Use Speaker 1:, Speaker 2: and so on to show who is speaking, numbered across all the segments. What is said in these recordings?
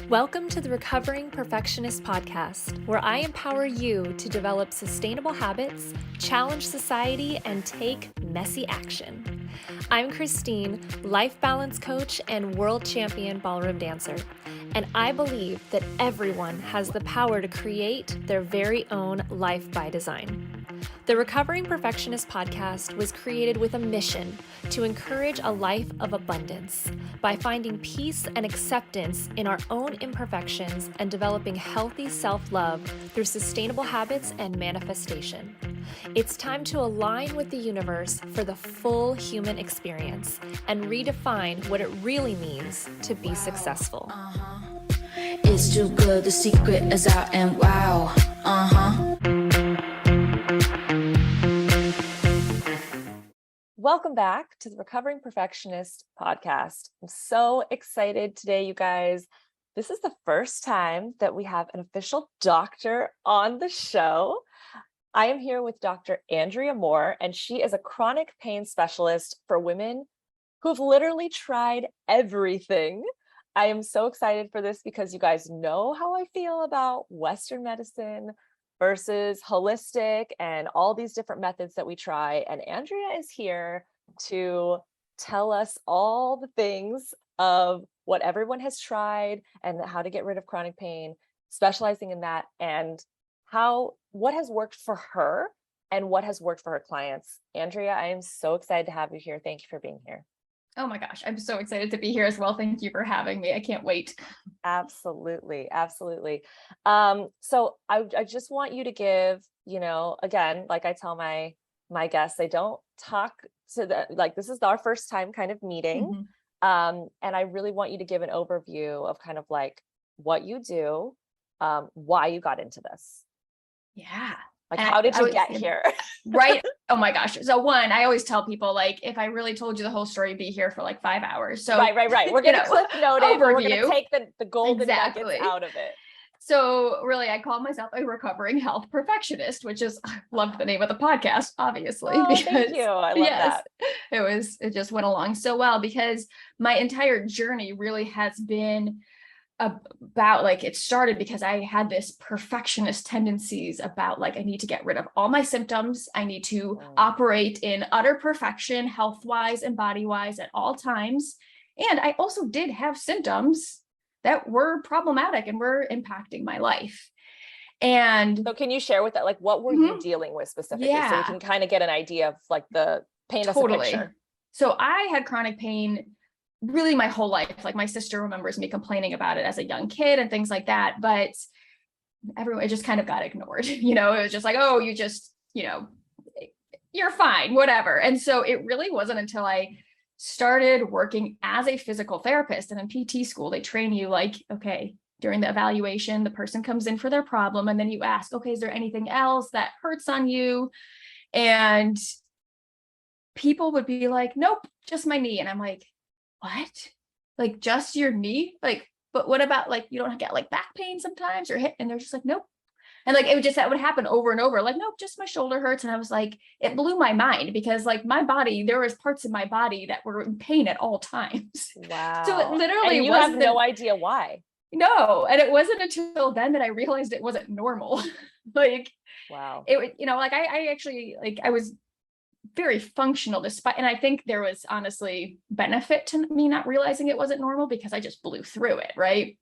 Speaker 1: Welcome to the Recovering Perfectionist Podcast, where I empower you to develop sustainable habits, challenge society, and take messy action. I'm Christine, life balance coach and world champion ballroom dancer, and I believe that everyone has the power to create their very own life by design. The Recovering Perfectionist Podcast was created with a mission to encourage a life of abundance by finding peace and acceptance in our own imperfections and developing healthy self-love through sustainable habits and manifestation. It's time to align with the universe for the full human experience and redefine what it really means to be successful.
Speaker 2: It's too good, the secret is out and wow.
Speaker 1: Welcome back to the Recovering Perfectionist Podcast. I'm so excited today, you guys. This is the first time that we have an official doctor on the show. I am here with Dr. Andrea Moore, and she is a chronic pain specialist for women who have literally tried everything. I am so excited for this because you guys know how I feel about Western medicine versus holistic and all these different methods that we try. And Andrea is here to tell us all the things of what everyone has tried and how to get rid of chronic pain, specializing in that, and what has worked for her and what has worked for her clients. Andrea, I am so excited to have you here. Thank you for being here.
Speaker 3: Oh my gosh, I'm so excited to be here as well. Thank you for having me. I can't wait.
Speaker 1: Absolutely. Absolutely. So I just want you to give, again, like I tell my guests, I don't talk to this is our first time kind of meeting. And I really want you to give an overview of kind of like what you do, why you got into this.
Speaker 3: Yeah.
Speaker 1: Like, how did you get here?
Speaker 3: Right. Oh my gosh. So one, I always tell people, like, if I really told you the whole story, be here for like 5 hours. So
Speaker 1: right. We're going to clip note it, but we're going to take the golden nuggets out of it.
Speaker 3: So really, I call myself a recovering health perfectionist, which is, I loved the name of the podcast, obviously.
Speaker 1: Thank you. I love that.
Speaker 3: It just went along so well because my entire journey really has been about, like, it started because I had this perfectionist tendencies about, like, I need to get rid of all my symptoms. I need to operate in utter perfection, health-wise and body-wise at all times. And I also did have symptoms that were problematic and were impacting my life. And
Speaker 1: so can you share with that, like, what were you dealing with specifically?
Speaker 3: Yeah.
Speaker 1: So we can kind of get an idea of like the paint us a picture.
Speaker 3: So I had chronic pain really my whole life. Like, my sister remembers me complaining about it as a young kid and things like that, but it just kind of got ignored. It was just like, oh, you just, you're fine, whatever. And so it really wasn't until I started working as a physical therapist, and in PT school, they train you like, okay, during the evaluation, the person comes in for their problem. And then you ask, okay, is there anything else that hurts on you? And people would be like, nope, just my knee. And I'm like, what? Like, just your knee? Like, but what about, like, you don't get like back pain sometimes or hip? And they're just like, nope. And like, that would happen over and over. Like, nope, just my shoulder hurts. And I was like, it blew my mind because, like, my body, there was parts of my body that were in pain at all times.
Speaker 1: Wow.
Speaker 3: So it literally,
Speaker 1: and you have no idea why.
Speaker 3: No. And it wasn't until then that I realized it wasn't normal. Like,
Speaker 1: wow.
Speaker 3: It, like, I actually, like, I was very functional despite, and I think there was honestly benefit to me not realizing it wasn't normal because I just blew through it. Right.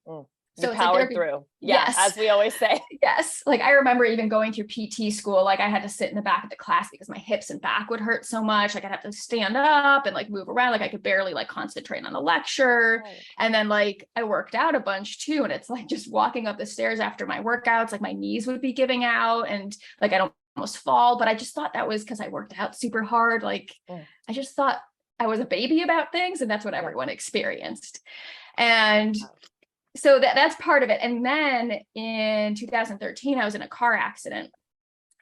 Speaker 1: So you powered through. Yeah, yes. As we always say.
Speaker 3: Yes. Like, I remember even going through PT school, like, I had to sit in the back of the class because my hips and back would hurt so much. Like, I'd have to stand up and like move around. Like, I could barely like concentrate on the lecture. Right. And then, like, I worked out a bunch too. And it's like just walking up the stairs after my workouts, like my knees would be giving out and like, I don't almost fall, but I just thought that was because I worked out super hard. Like, I just thought I was a baby about things, and that's what everyone experienced. And so that's part of it. And then in 2013, I was in a car accident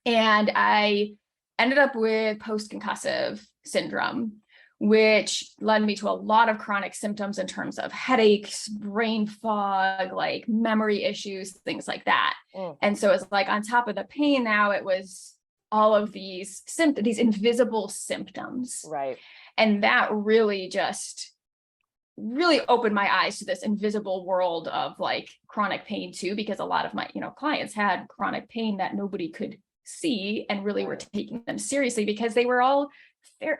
Speaker 3: and I ended up with post-concussive syndrome, which led me to a lot of chronic symptoms in terms of headaches, brain fog, like memory issues, things like that. And so it's like, on top of the pain now, it was all of these symptoms, these invisible symptoms.
Speaker 1: Right.
Speaker 3: And that really just really opened my eyes to this invisible world of like chronic pain too, because a lot of my, clients had chronic pain that nobody could see and really were taking them seriously because they were all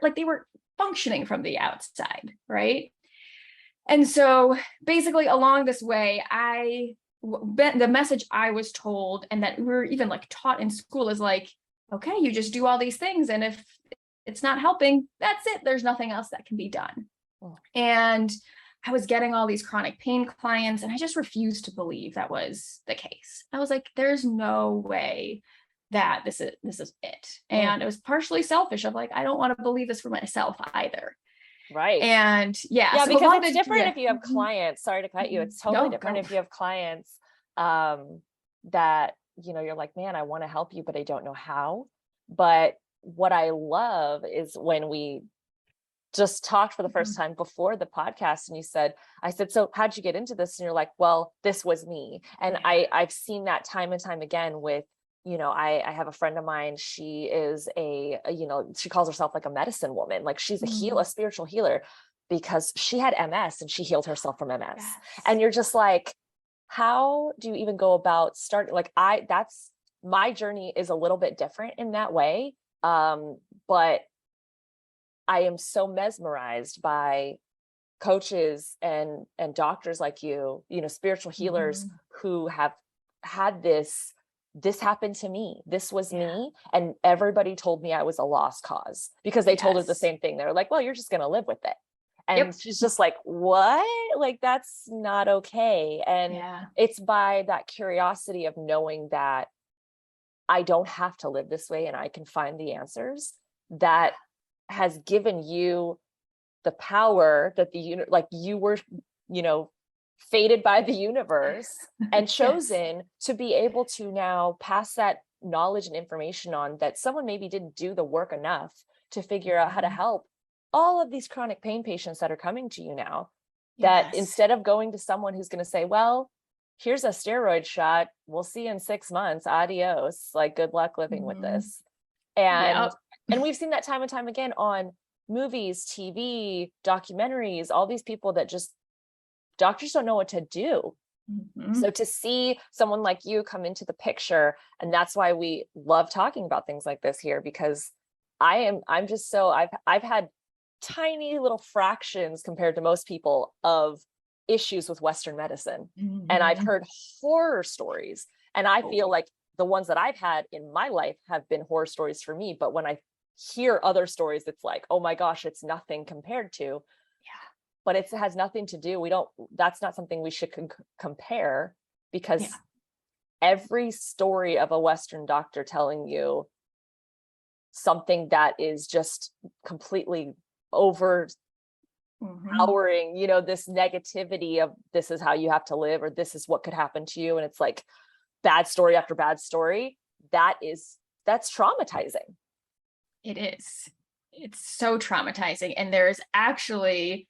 Speaker 3: like they were functioning from the outside, right? And so basically along this way, the message I was told and that we were even like taught in school is like, okay, you just do all these things. And if it's not helping, that's it. There's nothing else that can be done. And I was getting all these chronic pain clients and I just refused to believe that was the case. I was like, there's no way that this is it. And it was partially selfish of like, I don't want to believe this for myself either.
Speaker 1: Right.
Speaker 3: And
Speaker 1: so because it's different if you have clients, sorry to cut you. It's totally different if you have clients that, you're like, man, I want to help you, but I don't know how. But what I love is when we just talked for the first time before the podcast and I said, so how'd you get into this? And you're like, well, this was me. And I've seen that time and time again with, I have a friend of mine. She is she calls herself like a medicine woman. Like she's a spiritual healer because she had MS and she healed herself from MS. Yes. And you're just like, how do you even go about starting? Like that's my journey is a little bit different in that way. But I am so mesmerized by coaches and doctors like you, spiritual healers who have had this happened to me. This was me. And everybody told me I was a lost cause because they told her the same thing. They were like, well, you're just going to live with it. And she's just like, what? Like, that's not okay. And it's by that curiosity of knowing that I don't have to live this way and I can find the answers that has given you the power that like you were, fated by the universe and chosen to be able to now pass that knowledge and information on that someone maybe didn't do the work enough to figure out how to help all of these chronic pain patients that are coming to you now. That instead of going to someone who's going to say, well, here's a steroid shot, we'll see you in 6 months, adios, like good luck living with this. And we've seen that time and time again on movies, TV, documentaries, all these people that just doctors don't know what to do. So to see someone like you come into the picture, and that's why we love talking about things like this here, because I'm just so I've had tiny little fractions compared to most people of issues with Western medicine. And I've heard horror stories, and I feel like the ones that I've had in my life have been horror stories for me. But when I hear other stories, it's like, oh my gosh, it's nothing compared to. But it has nothing to do. That's not something we should compare, because every story of a Western doctor telling you something that is just completely overpowering, this negativity of this is how you have to live, or this is what could happen to you. And it's like bad story after bad story. That's traumatizing.
Speaker 3: It is. It's so traumatizing. And there's actually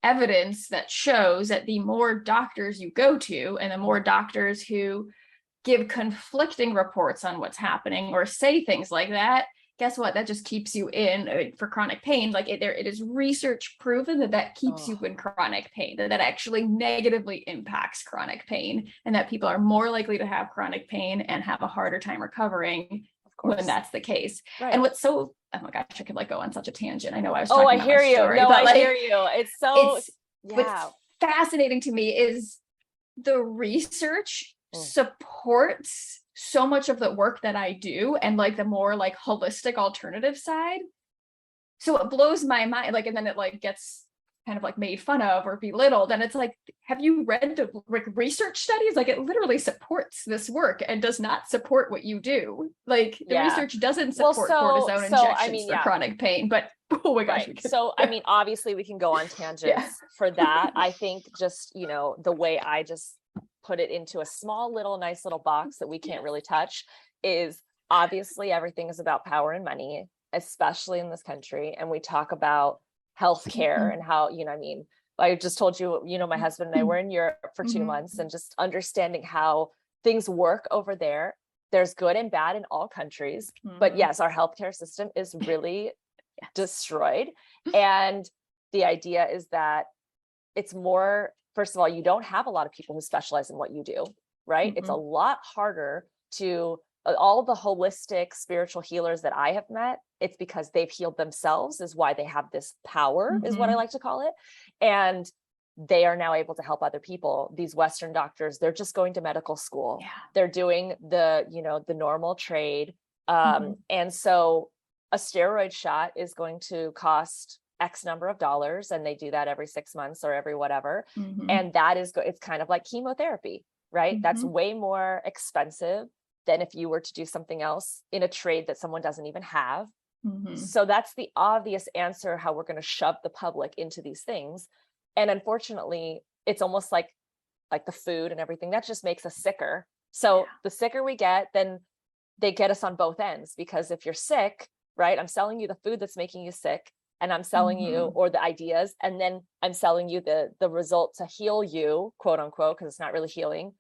Speaker 3: evidence that shows that the more doctors you go to and the more doctors who give conflicting reports on what's happening or say things like that, guess what? That just keeps you in for chronic pain. Like it is research proven that keeps you in chronic pain, that actually negatively impacts chronic pain, and that people are more likely to have chronic pain and have a harder time recovering when that's the case. And what's so, oh my gosh, I could like go on such a tangent. I know I was talking about
Speaker 1: I hear you.
Speaker 3: Story,
Speaker 1: no, I
Speaker 3: like,
Speaker 1: hear you. It's so,
Speaker 3: what's fascinating to me is the research supports so much of the work that I do, and like the more like holistic alternative side. So it blows my mind, like, and then it like gets kind of like made fun of or belittled. And it's like, have you read the research studies? Like it literally supports this work and does not support what you do. Like the research doesn't support cortisone injections for chronic pain, but oh my gosh.
Speaker 1: So, I mean, obviously we can go on tangents for that. I think just, the way I just put it into a small little, nice little box that we can't really touch is obviously everything is about power and money, especially in this country. And we talk about healthcare and how, I just told you, my husband and I were in Europe for 2 months, and just understanding how things work over there. There's good and bad in all countries, but yes, our healthcare system is really destroyed. And the idea is that it's more, first of all, you don't have a lot of people who specialize in what you do, right? It's a lot harder to, all the holistic spiritual healers that I have met, it's because they've healed themselves, is why they have this power, is what I like to call it. And they are now able to help other people. These Western doctors, they're just going to medical school.
Speaker 3: Yeah.
Speaker 1: They're doing the, the normal trade. And so a steroid shot is going to cost X number of dollars, and they do that every 6 months or every whatever. And that is, it's kind of like chemotherapy, right? That's way more expensive than if you were to do something else in a trade that someone doesn't even have. So that's the obvious answer, how we're going to shove the public into these things. And unfortunately, it's almost like the food and everything that just makes us sicker. So the sicker we get, then they get us on both ends, because if you're sick, right, I'm selling you the food that's making you sick, and I'm selling you, or the ideas, and then I'm selling you the result to heal you, quote unquote, because it's not really healing.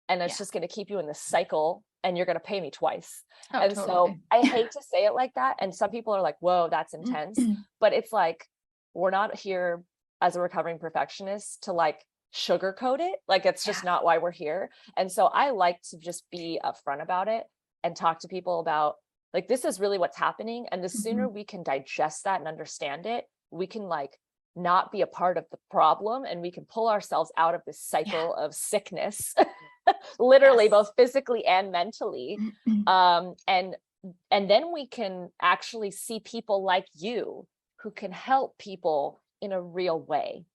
Speaker 1: And it's just going to keep you in this cycle, and you're going to pay me twice. And so I hate to say it like that. And some people are like, whoa, that's intense. But it's like, we're not here as a recovering perfectionist to like sugarcoat it. Like, it's just not why we're here. And so I like to just be upfront about it and talk to people about, like, this is really what's happening. And the sooner we can digest that and understand it, we can like not be a part of the problem, and we can pull ourselves out of this cycle of sickness, literally both physically and mentally. And then we can actually see people like you who can help people in a real way.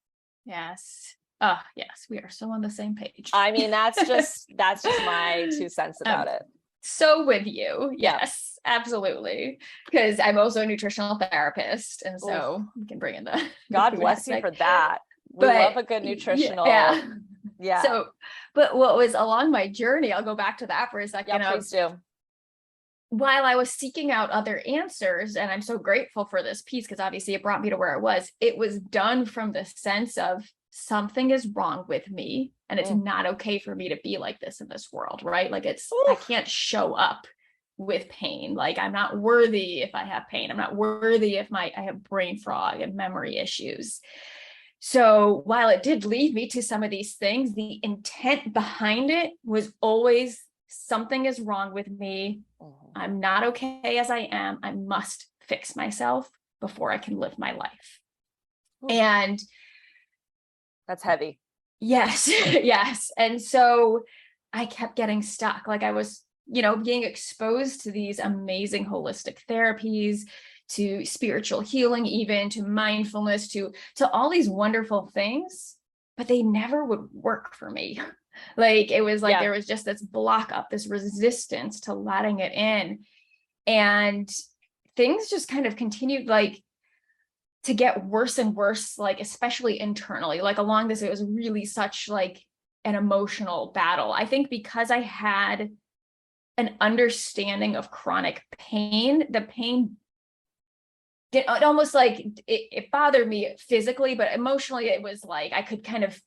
Speaker 3: Yes. Oh, yes. We are so on the same page.
Speaker 1: I mean, that's just my 2 cents about it.
Speaker 3: So with you. Yes, absolutely. Because I'm also a nutritional therapist. And so we can bring in the
Speaker 1: God bless you for that. We love a good nutritional. Yeah.
Speaker 3: So, but what was along my journey, I'll go back to that for a second.
Speaker 1: Yeah, please do.
Speaker 3: While I was seeking out other answers, and I'm so grateful for this piece, because obviously it brought me to where I was, it was done from the sense of something is wrong with me, and it's not okay for me to be like this in this world, right? Like I can't show up with pain. Like, I'm not worthy if I have pain. I'm not worthy if I have brain fog and memory issues. So while it did lead me to some of these things, the intent behind it was always, something is wrong with me. I'm not okay as I am. I must fix myself before I can live my life. And
Speaker 1: that's heavy.
Speaker 3: Yes. Yes. And so I kept getting stuck. Like, I was, being exposed to these amazing holistic therapies, to spiritual healing, even to mindfulness, to all these wonderful things, but they never would work for me. Like, it was like there was just this block up, this resistance to letting it in. And things just kind of continued like to get worse and worse, like especially internally. Like, along this, it was really such like an emotional battle. I think because I had an understanding of chronic pain, the pain it almost like it bothered me physically, but emotionally it was like I could kind of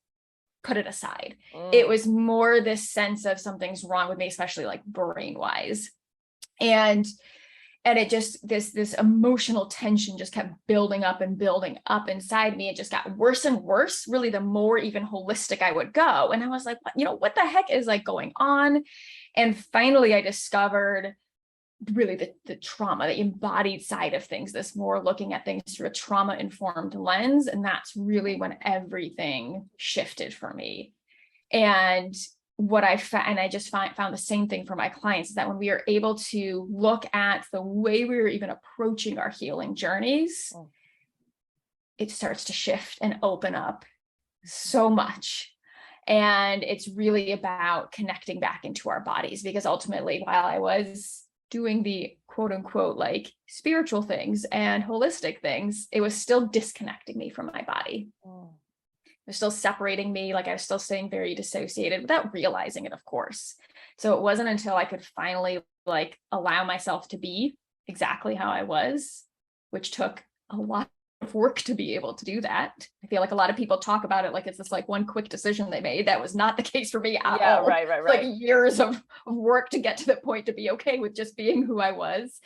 Speaker 3: put it aside. It was more this sense of something's wrong with me, especially like brain wise. And it just, this emotional tension just kept building up inside me. It just got worse and worse, really, the more even holistic I would go. And I was like, what the heck is like going on? And finally I discovered really the trauma, the embodied side of things, this more looking at things through a trauma informed lens. And that's really when everything shifted for me. And what I found, and I just found the same thing for my clients, is that when we are able to look at the way we were even approaching our healing journeys, it starts to shift and open up so much. And it's really about connecting back into our bodies, because ultimately, while I was doing the quote unquote like spiritual things and holistic things, it was still disconnecting me from my body. It was still separating me. Like, I was still staying very dissociated without realizing it, of course. So it wasn't until I could finally like allow myself to be exactly how I was, which took a lot of work to be able to do that. I feel like a lot of people talk about it like it's this like one quick decision they made. That was not the case for me at all.
Speaker 1: Right.
Speaker 3: Like years of work to get to the point to be okay with just being who I was.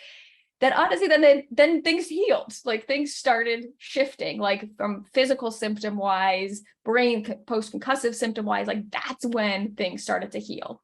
Speaker 3: that honestly, then things healed. Like things started shifting, like from physical symptom wise, brain post-concussive symptom wise, like that's when things started to heal.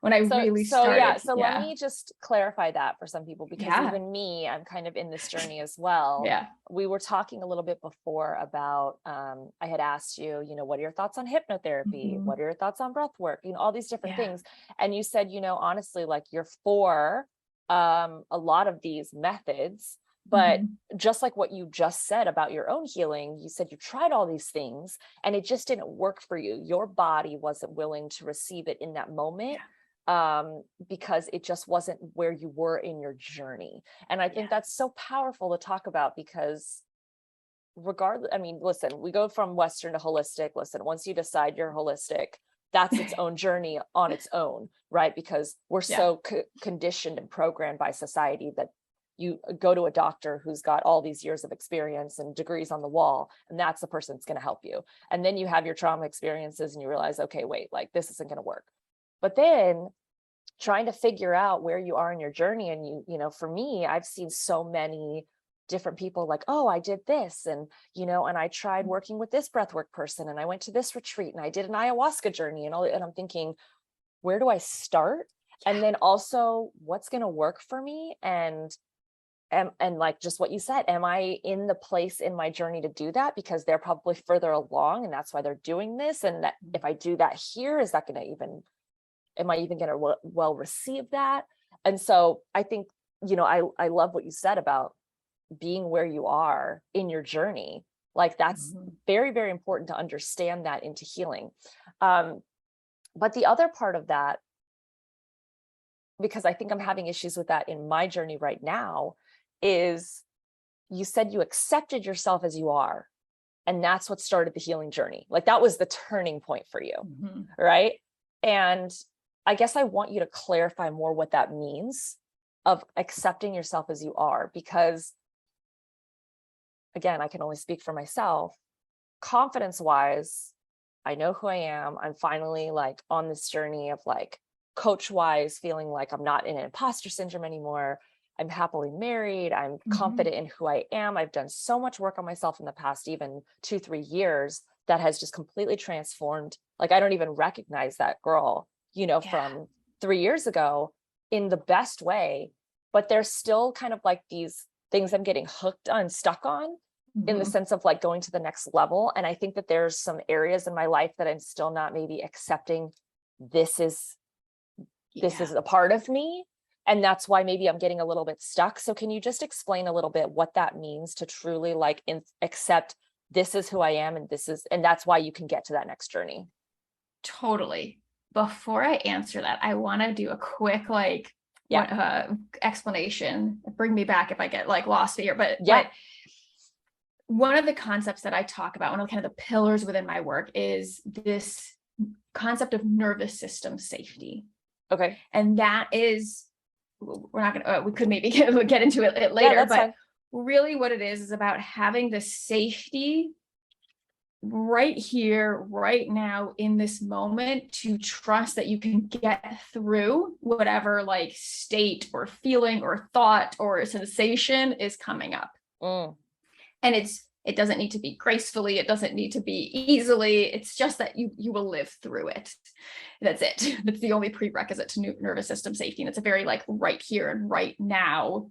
Speaker 3: When I really started.
Speaker 1: So let me just clarify that for some people, because even me, I'm kind of in this journey as well.
Speaker 3: Yeah.
Speaker 1: We were talking a little bit before about, I had asked you, what are your thoughts on hypnotherapy?
Speaker 3: Mm-hmm.
Speaker 1: What are your thoughts on breath work? All these different things. And you said, honestly, like you're for a lot of these methods, but just like what you just said about your own healing, you said you tried all these things and it just didn't work for you. Your body wasn't willing to receive it in that moment. Because it just wasn't where you were in your journey. And I think that's so powerful to talk about, because regardless, listen, we go from Western to holistic. Listen, once you decide you're holistic, that's its own journey on its own, right? Because we're so conditioned and programmed by society that you go to a doctor who's got all these years of experience and degrees on the wall, and that's the person that's going to help you. And then you have your trauma experiences and you realize, okay, wait, like this isn't going to work. But then trying to figure out where you are in your journey. And for me, I've seen so many different people like, oh, I did this. And, and I tried working with this breathwork person, and I went to this retreat and I did an ayahuasca journey and all. And I'm thinking, where do I start? And then also what's going to work for me? And like just what you said, am I in the place in my journey to do that? Because they're probably further along and that's why they're doing this. And that if I do that here, is that going to am I even going to well receive that? And so I think, I love what you said about being where you are in your journey. Like that's very, very important to understand that into healing. But the other part of that, because I think I'm having issues with that in my journey right now, is you said you accepted yourself as you are. And that's what started the healing journey. Like that was the turning point for you. Right. And I guess I want you to clarify more what that means of accepting yourself as you are, because again, I can only speak for myself. Confidence wise, I know who I am. I'm finally like on this journey of like coach wise, feeling like I'm not in an imposter syndrome anymore. I'm happily married. I'm confident in who I am. I've done so much work on myself in the past, even 2-3 years, that has just completely transformed. Like, I don't even recognize that girl, from 3 years ago in the best way, but there's still kind of like these things I'm getting hooked on, stuck on in the sense of like going to the next level. And I think that there's some areas in my life that I'm still not maybe accepting. This is a part of me. And that's why maybe I'm getting a little bit stuck. So can you just explain a little bit what that means to truly like accept this is who I am, and that's why you can get to that next journey?
Speaker 3: Totally. Before I answer that, I want to do a quick explanation. Bring me back if I get like lost here. But one of the concepts that I talk about, one of kind of the pillars within my work, is this concept of nervous system safety.
Speaker 1: Okay.
Speaker 3: And that is, we're not going to, we could maybe get into it later, but fine. Really what it is about having the safety right here, right now, in this moment, to trust that you can get through whatever like state or feeling or thought or sensation is coming up. And it doesn't need to be gracefully. It doesn't need to be easily. It's just that you will live through it. That's it. That's the only prerequisite to nervous system safety. And it's a very like right here and right now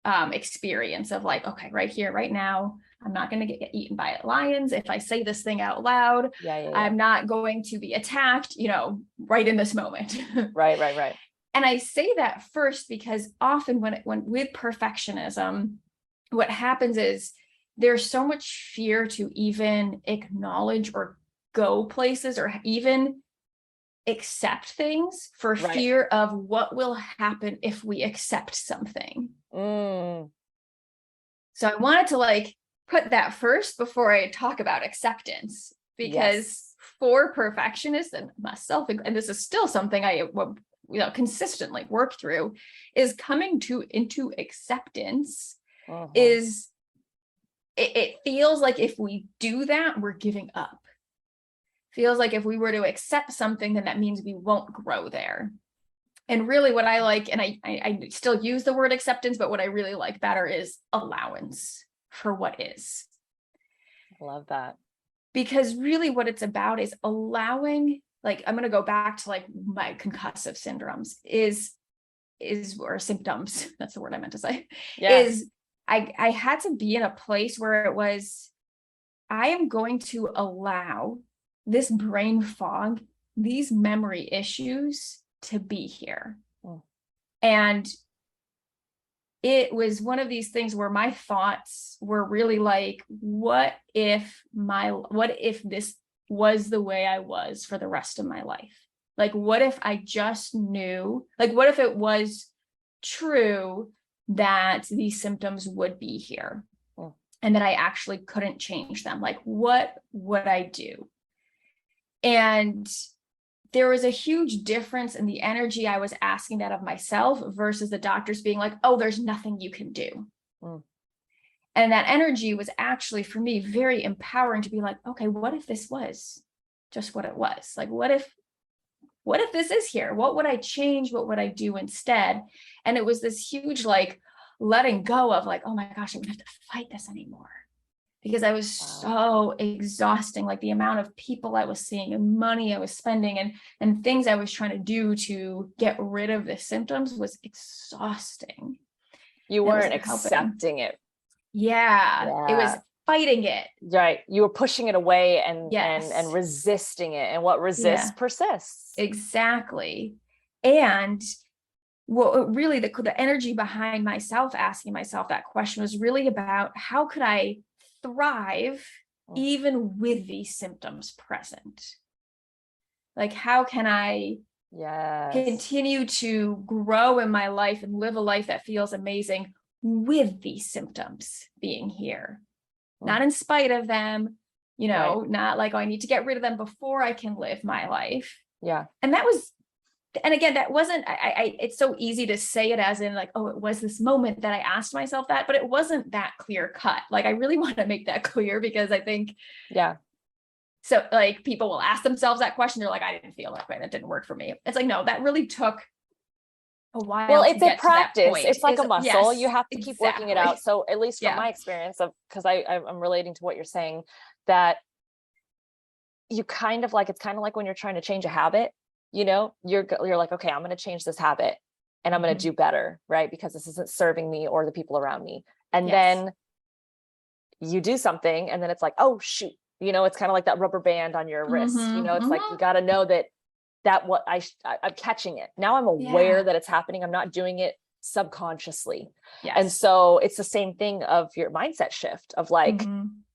Speaker 3: experience of like, okay, right here, right now, I'm not going to get eaten by lions. If I say this thing out loud, I'm not going to be attacked, right in this moment.
Speaker 1: Right.
Speaker 3: And I say that first because often when with perfectionism, what happens is there's so much fear to even acknowledge or go places or even accept things for fear of what will happen if we accept something. So I wanted to like put that first before I talk about acceptance, because for perfectionists and myself, and this is still something I consistently work through, is coming into acceptance is it feels like if we do that, we're giving up. Feels like if we were to accept something, then that means we won't grow there. And really what I like, and I still use the word acceptance, but what I really like better is allowance for what is.
Speaker 1: I love that.
Speaker 3: Because really what it's about is allowing, like, I'm going to go back to like my concussive syndromes or symptoms. That's the word I meant to say.
Speaker 1: Yeah.
Speaker 3: Is I had to be in a place where it was, I am going to allow this brain fog, these memory issues to be here.
Speaker 1: Mm.
Speaker 3: And it was one of these things where my thoughts were really like, what if this was the way I was for the rest of my life? Like, what if I just knew, like, what if it was true that these symptoms would be here and that I actually couldn't change them? Like, what would I do? And there was a huge difference in the energy I was asking that of myself versus the doctors being like, oh, there's nothing you can do. And that energy was actually, for me, very empowering to be like, okay, what if this was just what it was? Like, what if this is here? What would I change? What would I do instead? And it was this huge, like, letting go of like, oh my gosh, I wouldn't have to fight this anymore. Because I was so exhausting, like the amount of people I was seeing and money I was spending and things I was trying to do to get rid of the symptoms was exhausting.
Speaker 1: You weren't accepting it.
Speaker 3: Yeah, it was fighting it.
Speaker 1: Right. You were pushing it away and resisting it. And what resists persists.
Speaker 3: Exactly. And what really the energy behind myself asking myself that question was really about, how could I thrive even with these symptoms present? Like, how can I continue to grow in my life and live a life that feels amazing with these symptoms being here? Not in spite of them, not like, oh, I need to get rid of them before I can live my life.
Speaker 1: Yeah.
Speaker 3: And that was, and again, that wasn't, it's so easy to say it as in like, oh, it was this moment that I asked myself that, but it wasn't that clear cut. Like, I really want to make that clear, because I think, so like, people will ask themselves that question. They're like, I didn't feel that way. That didn't work for me. It's like, no, that really took a while.
Speaker 1: Well, it's a practice. It's like a muscle. You have to keep working it out. So at least from my experience because I'm relating to what you're saying, that you kind of like, it's kind of like when you're trying to change a habit. You're like, okay, I'm going to change this habit and I'm going to do better, right? Because this isn't serving me or the people around me. And then you do something and then it's like, oh shoot, it's kind of like that rubber band on your wrist. It's like, you got to know that what I'm catching it. Now I'm aware that it's happening. I'm not doing it subconsciously. And so it's the same thing of your mindset shift of like,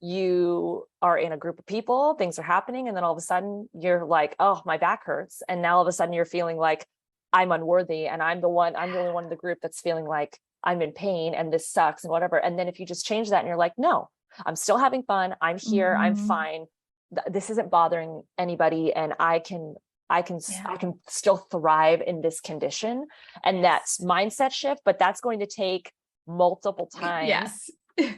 Speaker 1: you are in a group of people, things are happening. And then all of a sudden you're like, oh, my back hurts. And now all of a sudden you're feeling like I'm unworthy. And I'm the only one in the group that's feeling like I'm in pain and this sucks and whatever. And then if you just change that and you're like, no, I'm still having fun. I'm here. I'm fine. This isn't bothering anybody. And I can still thrive in this condition. And that's mindset shift, but that's going to take multiple times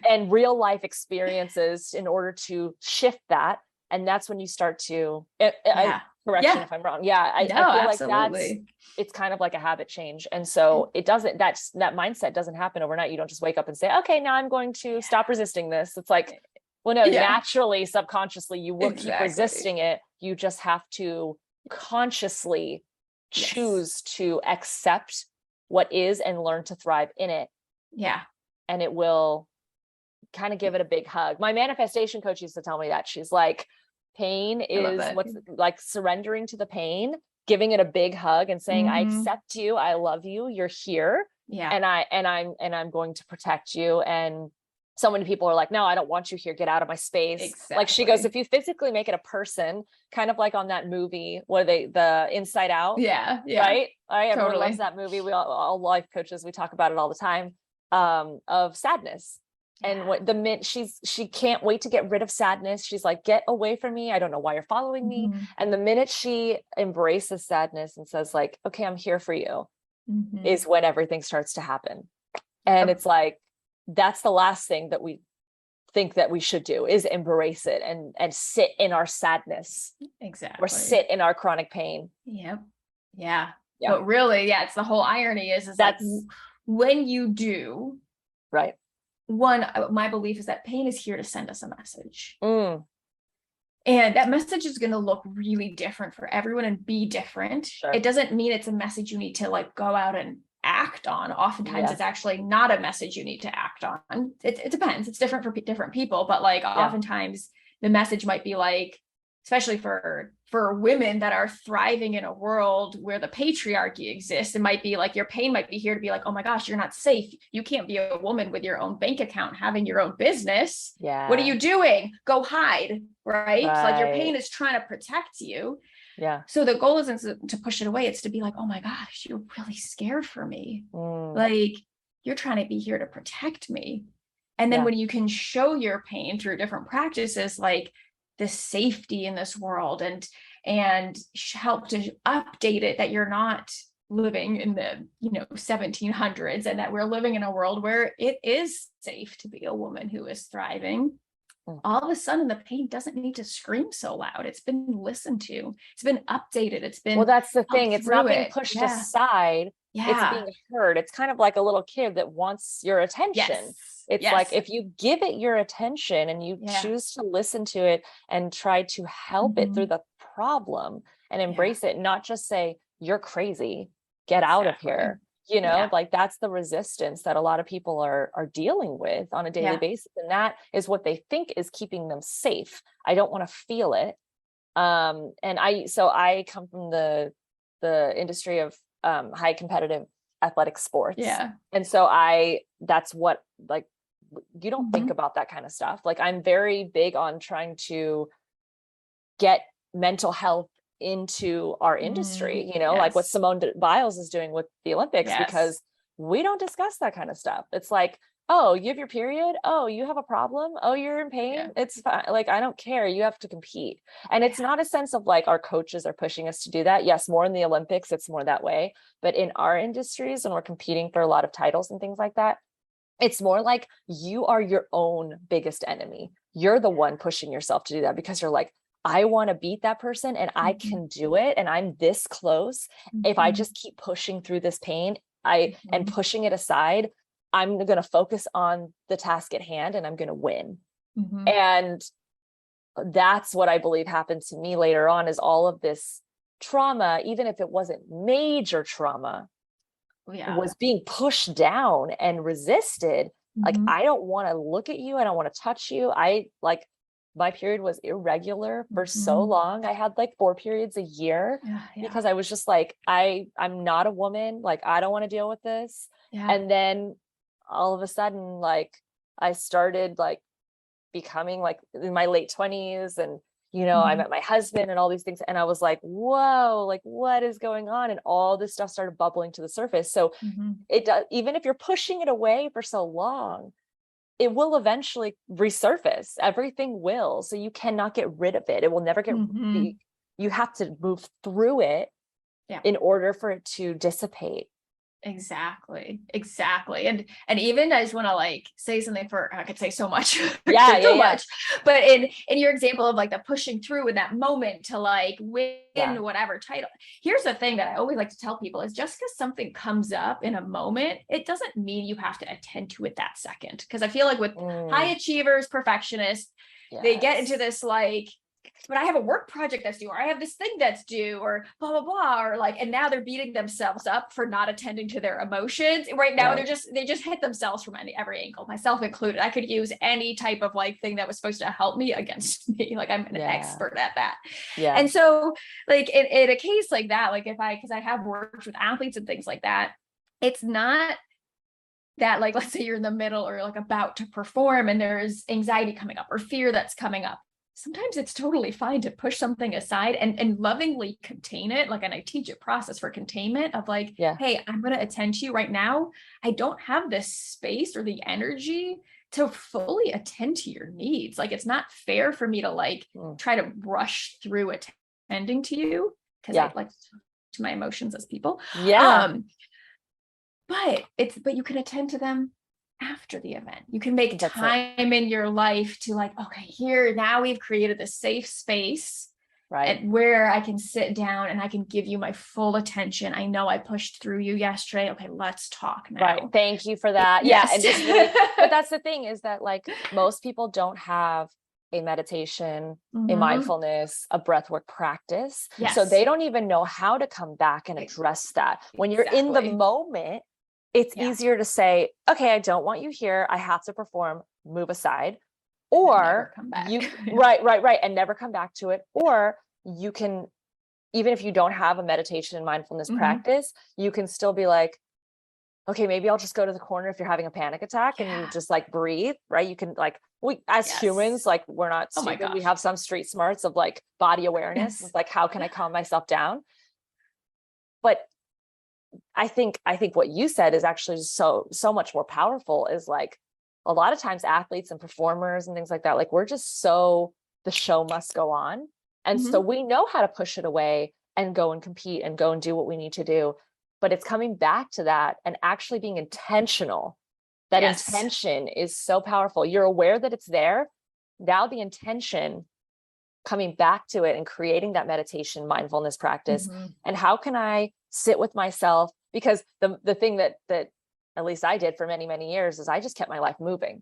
Speaker 1: and real life experiences in order to shift that. And that's when you start to, correction if I'm wrong. I feel
Speaker 3: absolutely.
Speaker 1: Like it's kind of like a habit change. And so that mindset doesn't happen overnight. You don't just wake up and say, okay, now I'm going to stop resisting this. It's like, well, no, naturally, subconsciously, you will keep resisting it. You just have to consciously choose to accept what is and learn to thrive in it. And it will kind of give it a big hug. My manifestation coach used to tell me that. She's like, pain is what's like surrendering to the pain, giving it a big hug and saying, I accept you. I love you. You're here. And I'm going to protect you. And so many people are like, no, I don't want you here. Get out of my space. Exactly. Like she goes, if you physically make it a person, kind of like on that movie where the Inside Out. Right. Everyone loves that movie. We all life coaches, we talk about it all the time, of sadness. And what she can't wait to get rid of sadness. She's like, get away from me. I don't know why you're following me. And the minute she embraces sadness and says like, okay, I'm here for you, is when everything starts to happen. And it's like, that's the last thing that we think that we should do, is embrace it and sit in our sadness. Exactly. Or sit in our chronic pain.
Speaker 3: Yep. Yeah. But really, it's the whole irony is
Speaker 1: that's
Speaker 3: like when you do,
Speaker 1: right.
Speaker 3: One, my belief is that pain is here to send us a message.
Speaker 1: Mm.
Speaker 3: And that message is going to look really different for everyone and be different.
Speaker 1: Sure.
Speaker 3: It doesn't mean it's a message you need to like go out and act on. Oftentimes it's actually not a message you need to act on. It depends. It's different for different people, but like oftentimes the message might be like, especially for women that are thriving in a world where the patriarchy exists, it might be like your pain might be here to be like, oh my gosh, you're not safe. You can't be a woman with your own bank account, having your own business.
Speaker 1: Yeah.
Speaker 3: What are you doing? Go hide, right? So like your pain is trying to protect you.
Speaker 1: Yeah.
Speaker 3: So the goal isn't to push it away. It's to be like, oh my gosh, you're really scared for me. Like you're trying to be here to protect me. And then when you can show your pain through different practices, like the safety in this world and help to update it, that you're not living in the 1700s and that we're living in a world where it is safe to be a woman who is thriving. All of a sudden the pain doesn't need to scream so loud. It's been listened to, it's been updated, it's been,
Speaker 1: well, that's the thing, it's not being pushed aside. It's being heard. It's kind of like a little kid that wants your attention. It's like if you give it your attention and you choose to listen to it and try to help it through the problem and embrace it, not just say, you're crazy, get out of here. Like that's the resistance that a lot of people are dealing with on a daily basis. And that is what they think is keeping them safe. I don't want to feel it. And I come from the industry of high competitive athletic sports. And so that's what, like, you don't think about that kind of stuff. Like I'm very big on trying to get mental health into our industry, like what Simone Biles is doing with the Olympics, because we don't discuss that kind of stuff. It's like, oh, you have your period. Oh, you have a problem. Oh, you're in pain. It's fine. Like, I don't care. You have to compete. And it's not a sense of like our coaches are pushing us to do that. Yes, more in the Olympics, it's more that way. But in our industries, when we're competing for a lot of titles and things like that, it's more like you are your own biggest enemy. You're the one pushing yourself to do that because you're like, I want to beat that person and I can do it. And I'm this close. If I just keep pushing through this pain, and pushing it aside, I'm going to focus on the task at hand and I'm going to win. And that's what I believe happened to me later on, is all of this trauma, even if it wasn't major trauma, was being pushed down and resisted. Like, I don't want to look at you. I don't want to touch you. My period was irregular for so long. I had like 4 periods a year because I was just like, I'm not a woman. Like, I don't want to deal with this. And then all of a sudden, like, I started like becoming like in my late 20s, and I met my husband and all these things. And I was like, whoa, like what is going on? And all this stuff started bubbling to the surface. So it does, even if you're pushing it away for so long, it will eventually resurface. Everything will. So you cannot get rid of it. It will never get, you have to move through it in order for it to dissipate.
Speaker 3: Exactly. And even I just want to like say something I could say so much, much, but in your example of like the pushing through in that moment to like win whatever title. Here's the thing that I always like to tell people is just because something comes up in a moment, it doesn't mean you have to attend to it that second. Because I feel like with high achievers, perfectionists, they get into this like, but I have a work project that's due, or I have this thing that's due, or blah, blah, blah, or like, and now they're beating themselves up for not attending to their emotions. Right now, they just hit themselves from every angle, myself included. I could use any type of like thing that was supposed to help me against me. Like I'm an expert at that. And so like in a case like that, like because I have worked with athletes and things like that, it's not that like, let's say you're in the middle or like about to perform and there's anxiety coming up or fear that's coming up. Sometimes it's totally fine to push something aside and lovingly contain it. Like, and I teach a process for containment of like, hey, I'm going to attend to you right now. I don't have the space or the energy to fully attend to your needs. Like, it's not fair for me to like try to rush through attending to you because I like to my emotions as people. But you can attend to them after the event. You can make time in your life to like, okay, here now we've created this safe space
Speaker 1: Right.
Speaker 3: And where I can sit down and I can give you my full attention. I know I pushed through you yesterday. Okay, let's talk now.
Speaker 1: Right. Thank you for that.
Speaker 3: Yes.
Speaker 1: Yeah. And just really, but that's the thing, is that like most people don't have a meditation, a mindfulness, a breathwork practice.
Speaker 3: Yes.
Speaker 1: So they don't even know how to come back and address that. When you're in the moment, it's easier to say, okay, I don't want you here. I have to perform, move aside. Or you, right. And never come back to it. Or you can, even if you don't have a meditation and mindfulness practice, you can still be like, okay, maybe I'll just go to the corner if you're having a panic attack and you just like breathe, right? You can like, we as humans, like we're not stupid. We have some street smarts of like body awareness. It's like, how can I calm myself down? But I think what you said is actually so much more powerful, is like a lot of times athletes and performers and things like that, like we're just so, the show must go on. And so we know how to push it away and go and compete and go and do what we need to do. But it's coming back to that and actually being intentional. That intention is so powerful. You're aware that it's there. Now the intention, coming back to it and creating that meditation, mindfulness practice. And how can I sit with myself? Because the thing that at least I did for many, many years is I just kept my life moving,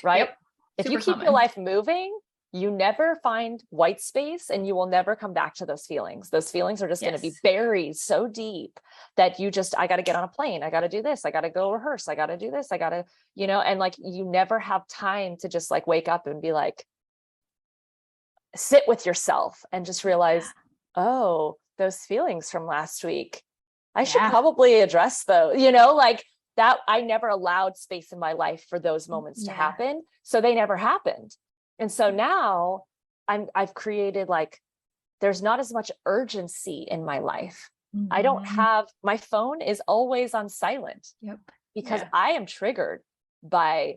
Speaker 1: right? If you keep your life moving, you never find white space and you will never come back to those feelings. Those feelings are just going to be buried so deep that you just, I got to get on a plane. I got to do this. I got to go rehearse. I got to do this. I got to, and like, you never have time to just like wake up and be like, sit with yourself and just realize, oh, those feelings from last week, I should probably address those, like that. I never allowed space in my life for those moments to happen. So they never happened. And so now I've created like, there's not as much urgency in my life. I don't have, my phone is always on silent because I am triggered by,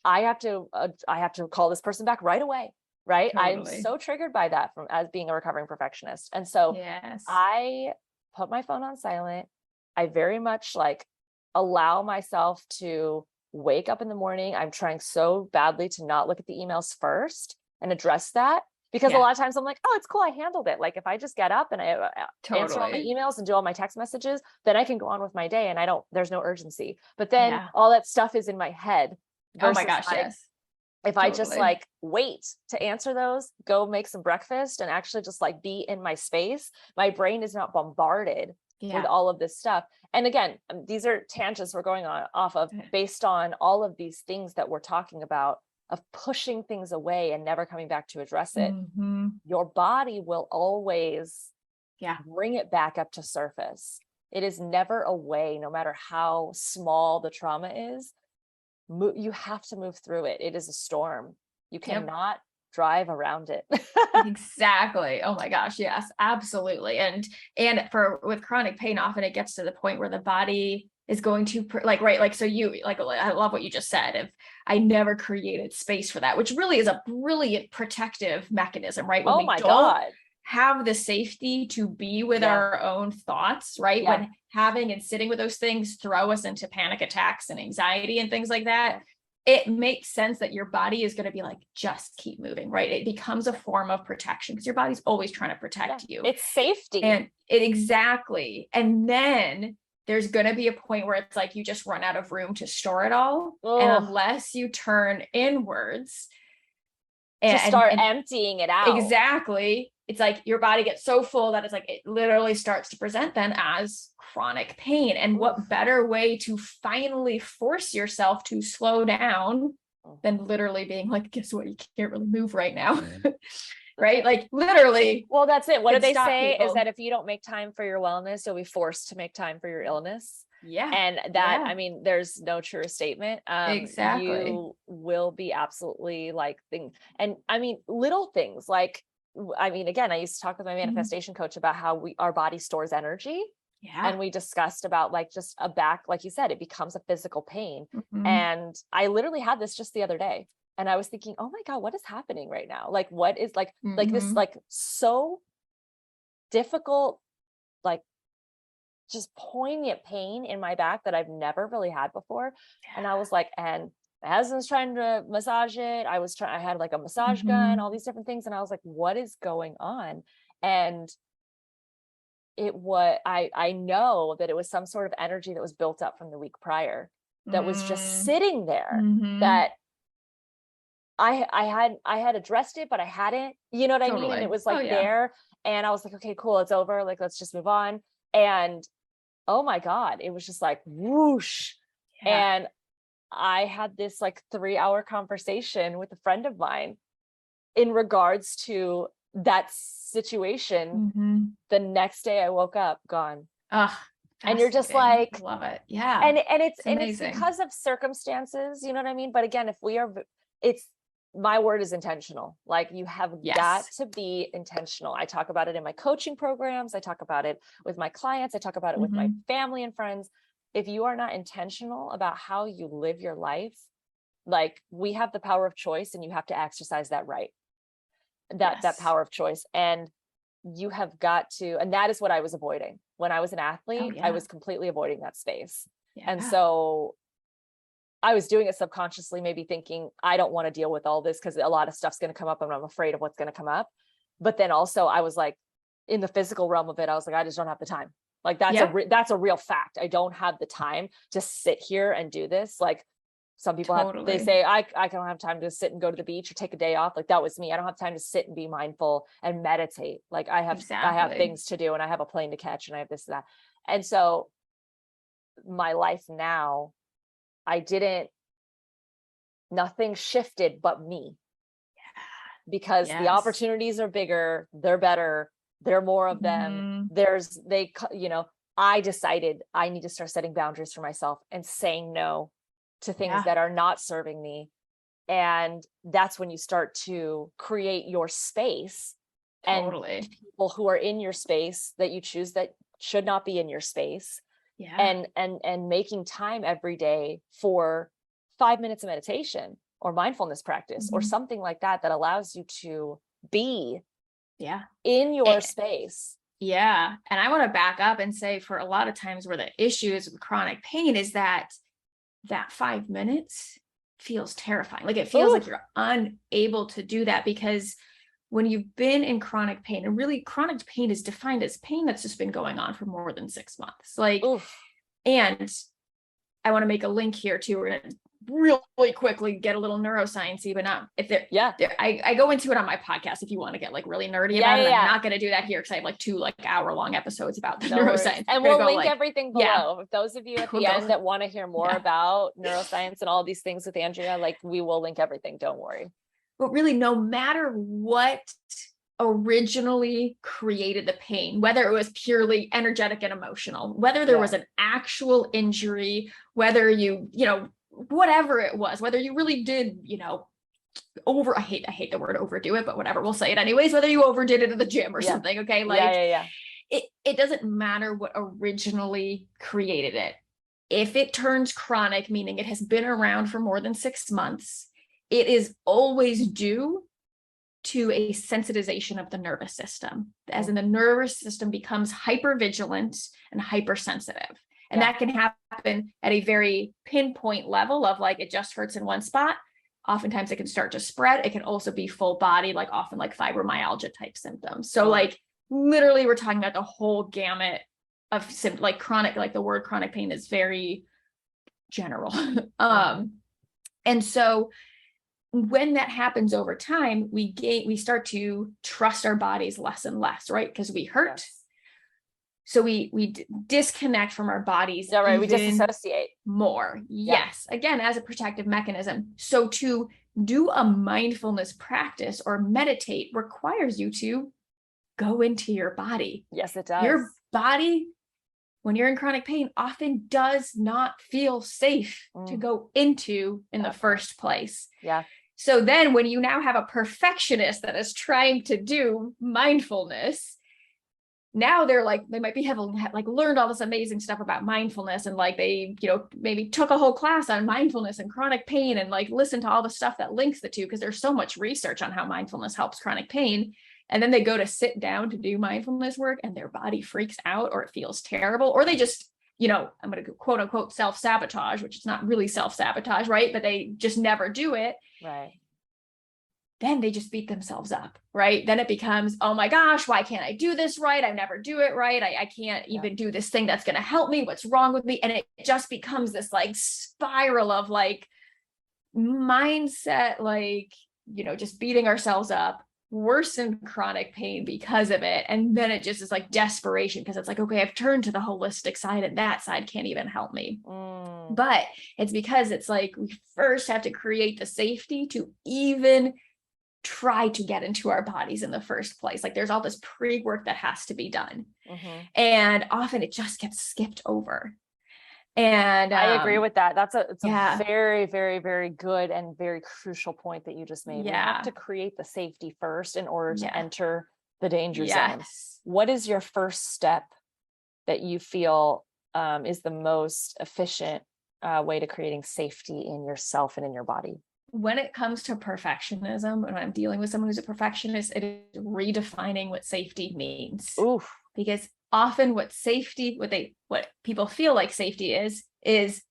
Speaker 1: I have to call this person back right away. Right. I'm so triggered by that as being a recovering perfectionist. And so I put my phone on silent. I very much like allow myself to wake up in the morning. I'm trying so badly to not look at the emails first and address that, because a lot of times I'm like, oh, it's cool, I handled it. Like if I just get up and I answer all my emails and do all my text messages, then I can go on with my day and there's no urgency. But then all that stuff is in my head.
Speaker 3: Oh my gosh, yes.
Speaker 1: If I just like wait to answer those, go make some breakfast and actually just like be in my space, my brain is not bombarded with all of this stuff. And again, these are tangents we're going on off of based on all of these things that we're talking about, of pushing things away and never coming back to address it. Your body will always bring it back up to surface. It is never away, no matter how small the trauma is. You have to move through it. It is a storm. You cannot drive around it.
Speaker 3: Exactly. Oh my gosh. Yes, absolutely. And with chronic pain, often it gets to the point where the body is going to so you like, I love what you just said. If I never created space for that, which really is a brilliant protective mechanism, right? When we don't have the safety to be with our own thoughts, right? When having and sitting with those things throw us into panic attacks and anxiety and things like that, it makes sense that your body is going to be like, just keep moving, right? It becomes a form of protection because your body's always trying to protect you.
Speaker 1: It's safety.
Speaker 3: And exactly. And then there's going to be a point where it's like, you just run out of room to store it all. And unless you turn inwards
Speaker 1: and start emptying it out.
Speaker 3: Exactly. It's like your body gets so full that it's like, it literally starts to present then as chronic pain. And what better way to finally force yourself to slow down than literally being like, guess what? You can't really move right now. Right? Like literally.
Speaker 1: Well, that's it. What do they say is that if you don't make time for your wellness, you'll be forced to make time for your illness.
Speaker 3: Yeah.
Speaker 1: And that, I mean, there's no truer statement.
Speaker 3: Exactly.
Speaker 1: You will be absolutely like and I mean, little things like, I mean, again, I used to talk with my manifestation coach about how our body stores energy.
Speaker 3: Yeah.
Speaker 1: And we discussed about like just a back, like you said, it becomes a physical pain. And I literally had this just the other day. And I was thinking, oh my God, what is happening right now? Like, what is like this, like so difficult, like just poignant pain in my back that I've never really had before. And I was like, and My husband's trying to massage it. I had like a massage gun, all these different things. And I was like, what is going on? And I know that it was some sort of energy that was built up from the week prior that was just sitting there, that I had addressed it, but I hadn't, you know what I mean? And it was like there, and I was like, okay, cool, it's over. Like, let's just move on. And oh my God, it was just like whoosh. And I had this like 3-hour conversation with a friend of mine in regards to that situation. The next day I woke up gone. And you're just like,
Speaker 3: love it. Yeah.
Speaker 1: And it's because of circumstances, you know what I mean? But again, my word is intentional. Like, you have got to be intentional. I talk about it in my coaching programs. I talk about it with my clients. I talk about it with my family and friends. If you are not intentional about how you live your life, like, we have the power of choice, and you have to exercise that right. That power of choice. And you have got to, and that is what I was avoiding when I was an athlete. I was completely avoiding that space. And so I was doing it subconsciously, maybe thinking, I don't want to deal with all this because a lot of stuff's going to come up and I'm afraid of what's going to come up. But then also I was like, in the physical realm of it, I was like, I just don't have the time. Like, that's a real fact. I don't have the time to sit here and do this. Like, some people they say, I don't have time to sit and go to the beach or take a day off. Like, that was me. I don't have time to sit and be mindful and meditate. Like, I have things to do, and I have a plane to catch, and I have this, and that. And so my life now, nothing shifted but me, because the opportunities are bigger, they're better, there are more of them. I decided I need to start setting boundaries for myself and saying no to things that are not serving me. And that's when you start to create your space, and people who are in your space that you choose that should not be in your space. And making time every day for 5 minutes of meditation or mindfulness practice or something like that allows you to be in your space.
Speaker 3: And I want to back up and say, for a lot of times where the issue is with chronic pain is that 5 minutes feels terrifying. Like, it feels like you're unable to do that, because when you've been in chronic pain, and really chronic pain is defined as pain that's just been going on for more than 6 months. Like, and I want to make a link here too. We're going to really quickly get a little neuroscience-y, but not if they're, I go into it on my podcast if you want to get like really nerdy about it. I'm not going to do that here, because I have like 2 hour-long episodes about the neuroscience.
Speaker 1: And we'll link everything below. If those of you at the end that want to hear more about neuroscience and all these things with Andrea, like, we will link everything. Don't worry.
Speaker 3: But really, no matter what originally created the pain, whether it was purely energetic and emotional, whether there was an actual injury, whether whatever it was, whether you really did, I hate the word overdo it, but whatever, we'll say it anyways, whether you overdid it at the gym or something. Okay. Like, it doesn't matter what originally created it. If it turns chronic, meaning it has been around for more than 6 months, it is always due to a sensitization of the nervous system, as in the nervous system becomes hypervigilant and hypersensitive. And that can happen at a very pinpoint level of like, it just hurts in one spot. Oftentimes it can start to spread. It can also be full body, like often like fibromyalgia type symptoms. So like, literally we're talking about the whole gamut of like chronic, like the word chronic pain is very general. And so when that happens over time, we start to trust our bodies less and less, right? Because we hurt. So we disconnect from our bodies.
Speaker 1: We disassociate
Speaker 3: more. Again, as a protective mechanism. So to do a mindfulness practice or meditate requires you to go into your body.
Speaker 1: Yes, it does.
Speaker 3: Your body, when you're in chronic pain, often does not feel safe to go into in the first place. So then when you now have a perfectionist that is trying to do mindfulness, now they're like, they might be like learned all this amazing stuff about mindfulness, and like they, maybe took a whole class on mindfulness and chronic pain, and like listened to all the stuff that links the two, because there's so much research on how mindfulness helps chronic pain. And then they go to sit down to do mindfulness work and their body freaks out, or it feels terrible, or they just, I'm going to quote unquote self-sabotage, which is not really self-sabotage, right? But they just never do it.
Speaker 1: Right.
Speaker 3: Then they just beat themselves up, right? Then it becomes, oh my gosh, why can't I do this right? I never do it right. I can't even do this thing that's going to help me. What's wrong with me? And it just becomes this like spiral of like mindset, like, just beating ourselves up, worsen chronic pain because of it. And then it just is like desperation, because it's like, okay, I've turned to the holistic side and that side can't even help me. But it's because it's like, we first have to create the safety to even try to get into our bodies in the first place. Like there's all this pre-work that has to be done. And often it just gets skipped over. And
Speaker 1: I agree with that. It's a very, very, very good and very crucial point that you just made. We have to create the safety first in order to enter the danger zone. What is your first step that you feel is the most efficient way to creating safety in yourself and in your body?
Speaker 3: When it comes to perfectionism, when I'm dealing with someone who's a perfectionist, it is redefining what safety means.
Speaker 1: Oof.
Speaker 3: Because often what people feel like safety is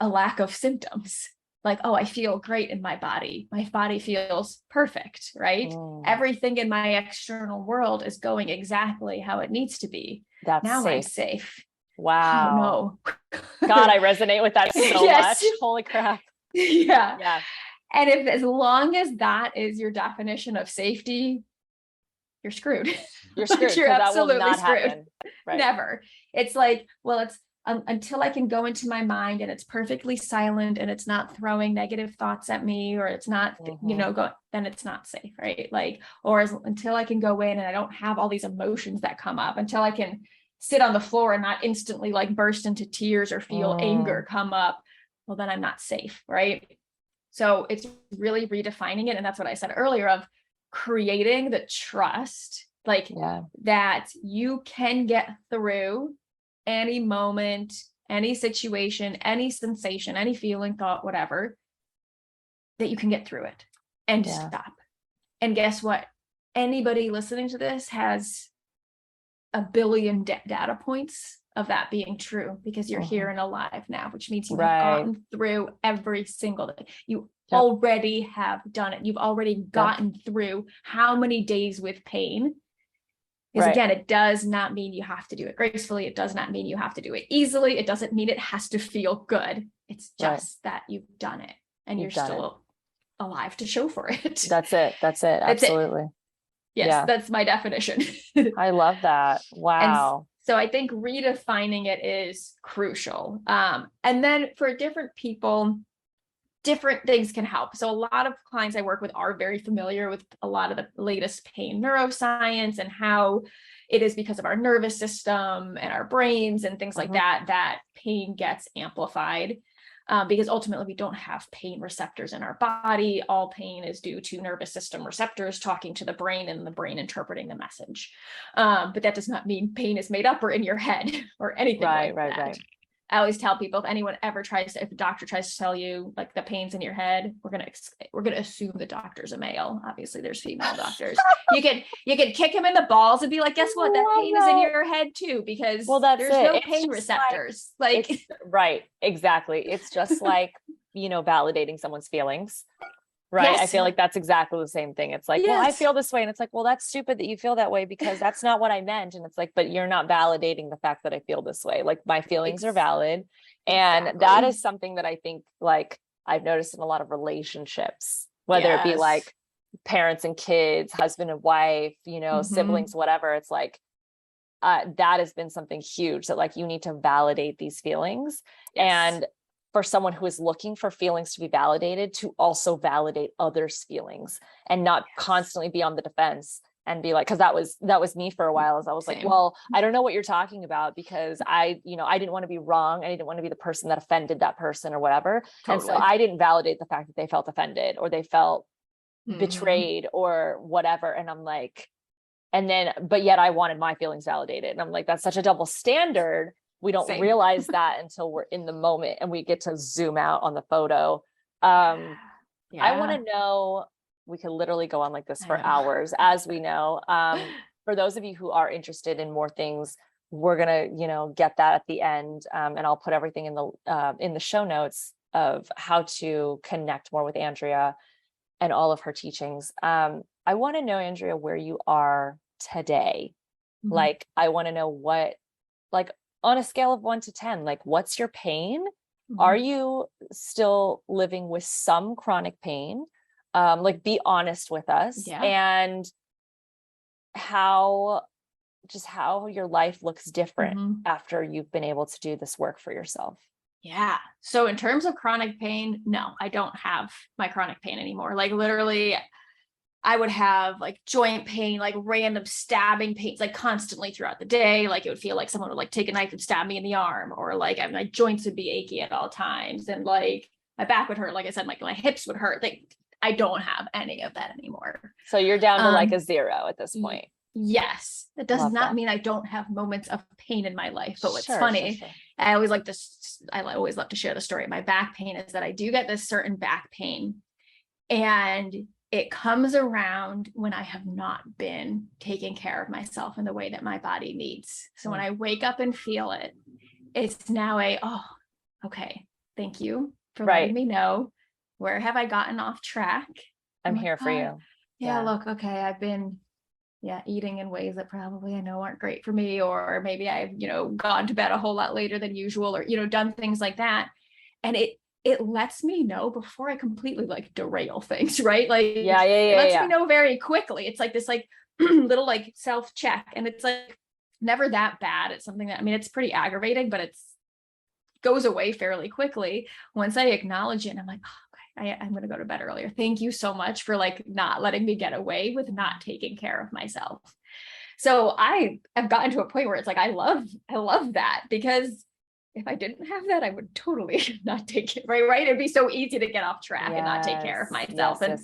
Speaker 3: a lack of symptoms. Like, oh, I feel great in my body. My body feels perfect, right? Everything in my external world is going exactly how it needs to be. Now I'm safe.
Speaker 1: Wow.
Speaker 3: Oh, no.
Speaker 1: God, I resonate with that so much. Holy crap.
Speaker 3: Yeah. And as long as that is your definition of safety, you're screwed.
Speaker 1: You're screwed.
Speaker 3: You're absolutely screwed.
Speaker 1: Happen. Right.
Speaker 3: Never. It's like, well, it's until I can go into my mind and it's perfectly silent and it's not throwing negative thoughts at me, or it's not, then it's not safe, right? Like, until I can go in and I don't have all these emotions that come up, until I can sit on the floor and not instantly like burst into tears or feel anger come up, well, then I'm not safe, right? So it's really redefining it. And that's what I said earlier of creating the trust, like that you can get through any moment, any situation, any sensation, any feeling, thought, whatever, that you can get through it and stop. And guess what? Anybody listening to this has a billion data points of that being true, because you're here and alive now, which means you've gotten through every single day. You already have done it. You've already gotten through how many days with pain? Because again, it does not mean you have to do it gracefully. It does not mean you have to do it easily. It doesn't mean it has to feel good. It's just that you've done it and you're still alive to show for it.
Speaker 1: That's it. Absolutely.
Speaker 3: Yes, that's my definition.
Speaker 1: I love that. Wow.
Speaker 3: And so I think redefining it is crucial. And then for different people, different things can help. So a lot of clients I work with are very familiar with a lot of the latest pain neuroscience and how it is because of our nervous system and our brains and things like that pain gets amplified. Because ultimately we don't have pain receptors in our body. All pain is due to nervous system receptors talking to the brain and the brain interpreting the message. But that does not mean pain is made up or in your head or anything like that. Right. I always tell people, if a doctor tries to tell you like the pain's in your head, we're gonna assume the doctor's a male. Obviously, there's female doctors. You can kick him in the balls and be like, guess what? That pain is in your head too, because there's no pain receptors.
Speaker 1: Right, exactly. It's just like validating someone's feelings. Right. Yes. I feel like that's exactly the same thing. It's like, well, I feel this way. And it's like, well, that's stupid that you feel that way because that's not what I meant. And it's like, but you're not validating the fact that I feel this way. Like my feelings are valid. And that is something that I think like I've noticed in a lot of relationships, whether it be like parents and kids, husband and wife, siblings, whatever. It's like, that has been something huge that like, you need to validate these feelings. And for someone who is looking for feelings to be validated, to also validate others' feelings and not constantly be on the defense and be like, cause that was me for a while, as I was like, well, I don't know what you're talking about because I didn't want to be wrong. I didn't want to be the person that offended that person or whatever. Totally. And so I didn't validate the fact that they felt offended or they felt betrayed or whatever. And I'm like, but yet I wanted my feelings validated. And I'm like, that's such a double standard. We don't realize that until we're in the moment and we get to zoom out on the photo. I want to know, we could literally go on like this for hours, as we know. For those of you who are interested in more things we're gonna, get that at the end. And I'll put everything in the show notes of how to connect more with Andrea and all of her teachings. I want to know, Andrea, where you are today.
Speaker 3: Mhm.
Speaker 1: Like, I want to know what, like, on a scale of 1 to 10, like, what's your pain? Are you still living with some chronic pain? Like, be honest with us.
Speaker 3: Yeah.
Speaker 1: And how your life looks different after you've been able to do this work for yourself.
Speaker 3: Yeah. So in terms of chronic pain, no, I don't have my chronic pain anymore. Like literally, I would have like joint pain, like random stabbing pains, like constantly throughout the day. Like it would feel like someone would like take a knife and stab me in the arm, or like my joints would be achy at all times. And like my back would hurt. Like I said, like my hips would hurt. Like I don't have any of that anymore.
Speaker 1: So you're down to like a 0 at this point.
Speaker 3: Yes. That does
Speaker 1: Love
Speaker 3: not
Speaker 1: that.
Speaker 3: mean I don't have moments of pain in my life. But what's
Speaker 1: Sure,
Speaker 3: funny,
Speaker 1: sure.
Speaker 3: I always like this, I always love to share the story of my back pain, is that I do get this certain back pain. And it comes around when I have not been taking care of myself in the way that my body needs. So when I wake up and feel it, it's now okay, thank you for letting me know. Where have I gotten off track?
Speaker 1: I'm here for you.
Speaker 3: Yeah, look, okay, I've been eating in ways that probably I know aren't great for me, or maybe I've, gone to bed a whole lot later than usual, or, done things like that. And it lets me know before I completely like derail things, right? Like, it lets me know very quickly. It's like this like little like self-check, and it's like never that bad. It's something that, I mean, it's pretty aggravating, but it's goes away fairly quickly once I acknowledge it. And I'm like, I'm going to go to bed earlier. Thank you so much for like not letting me get away with not taking care of myself. So I have gotten to a point where it's like, I love that, because if I didn't have that, I would totally not take it. Right. It'd be so easy to get off track and not take care of myself and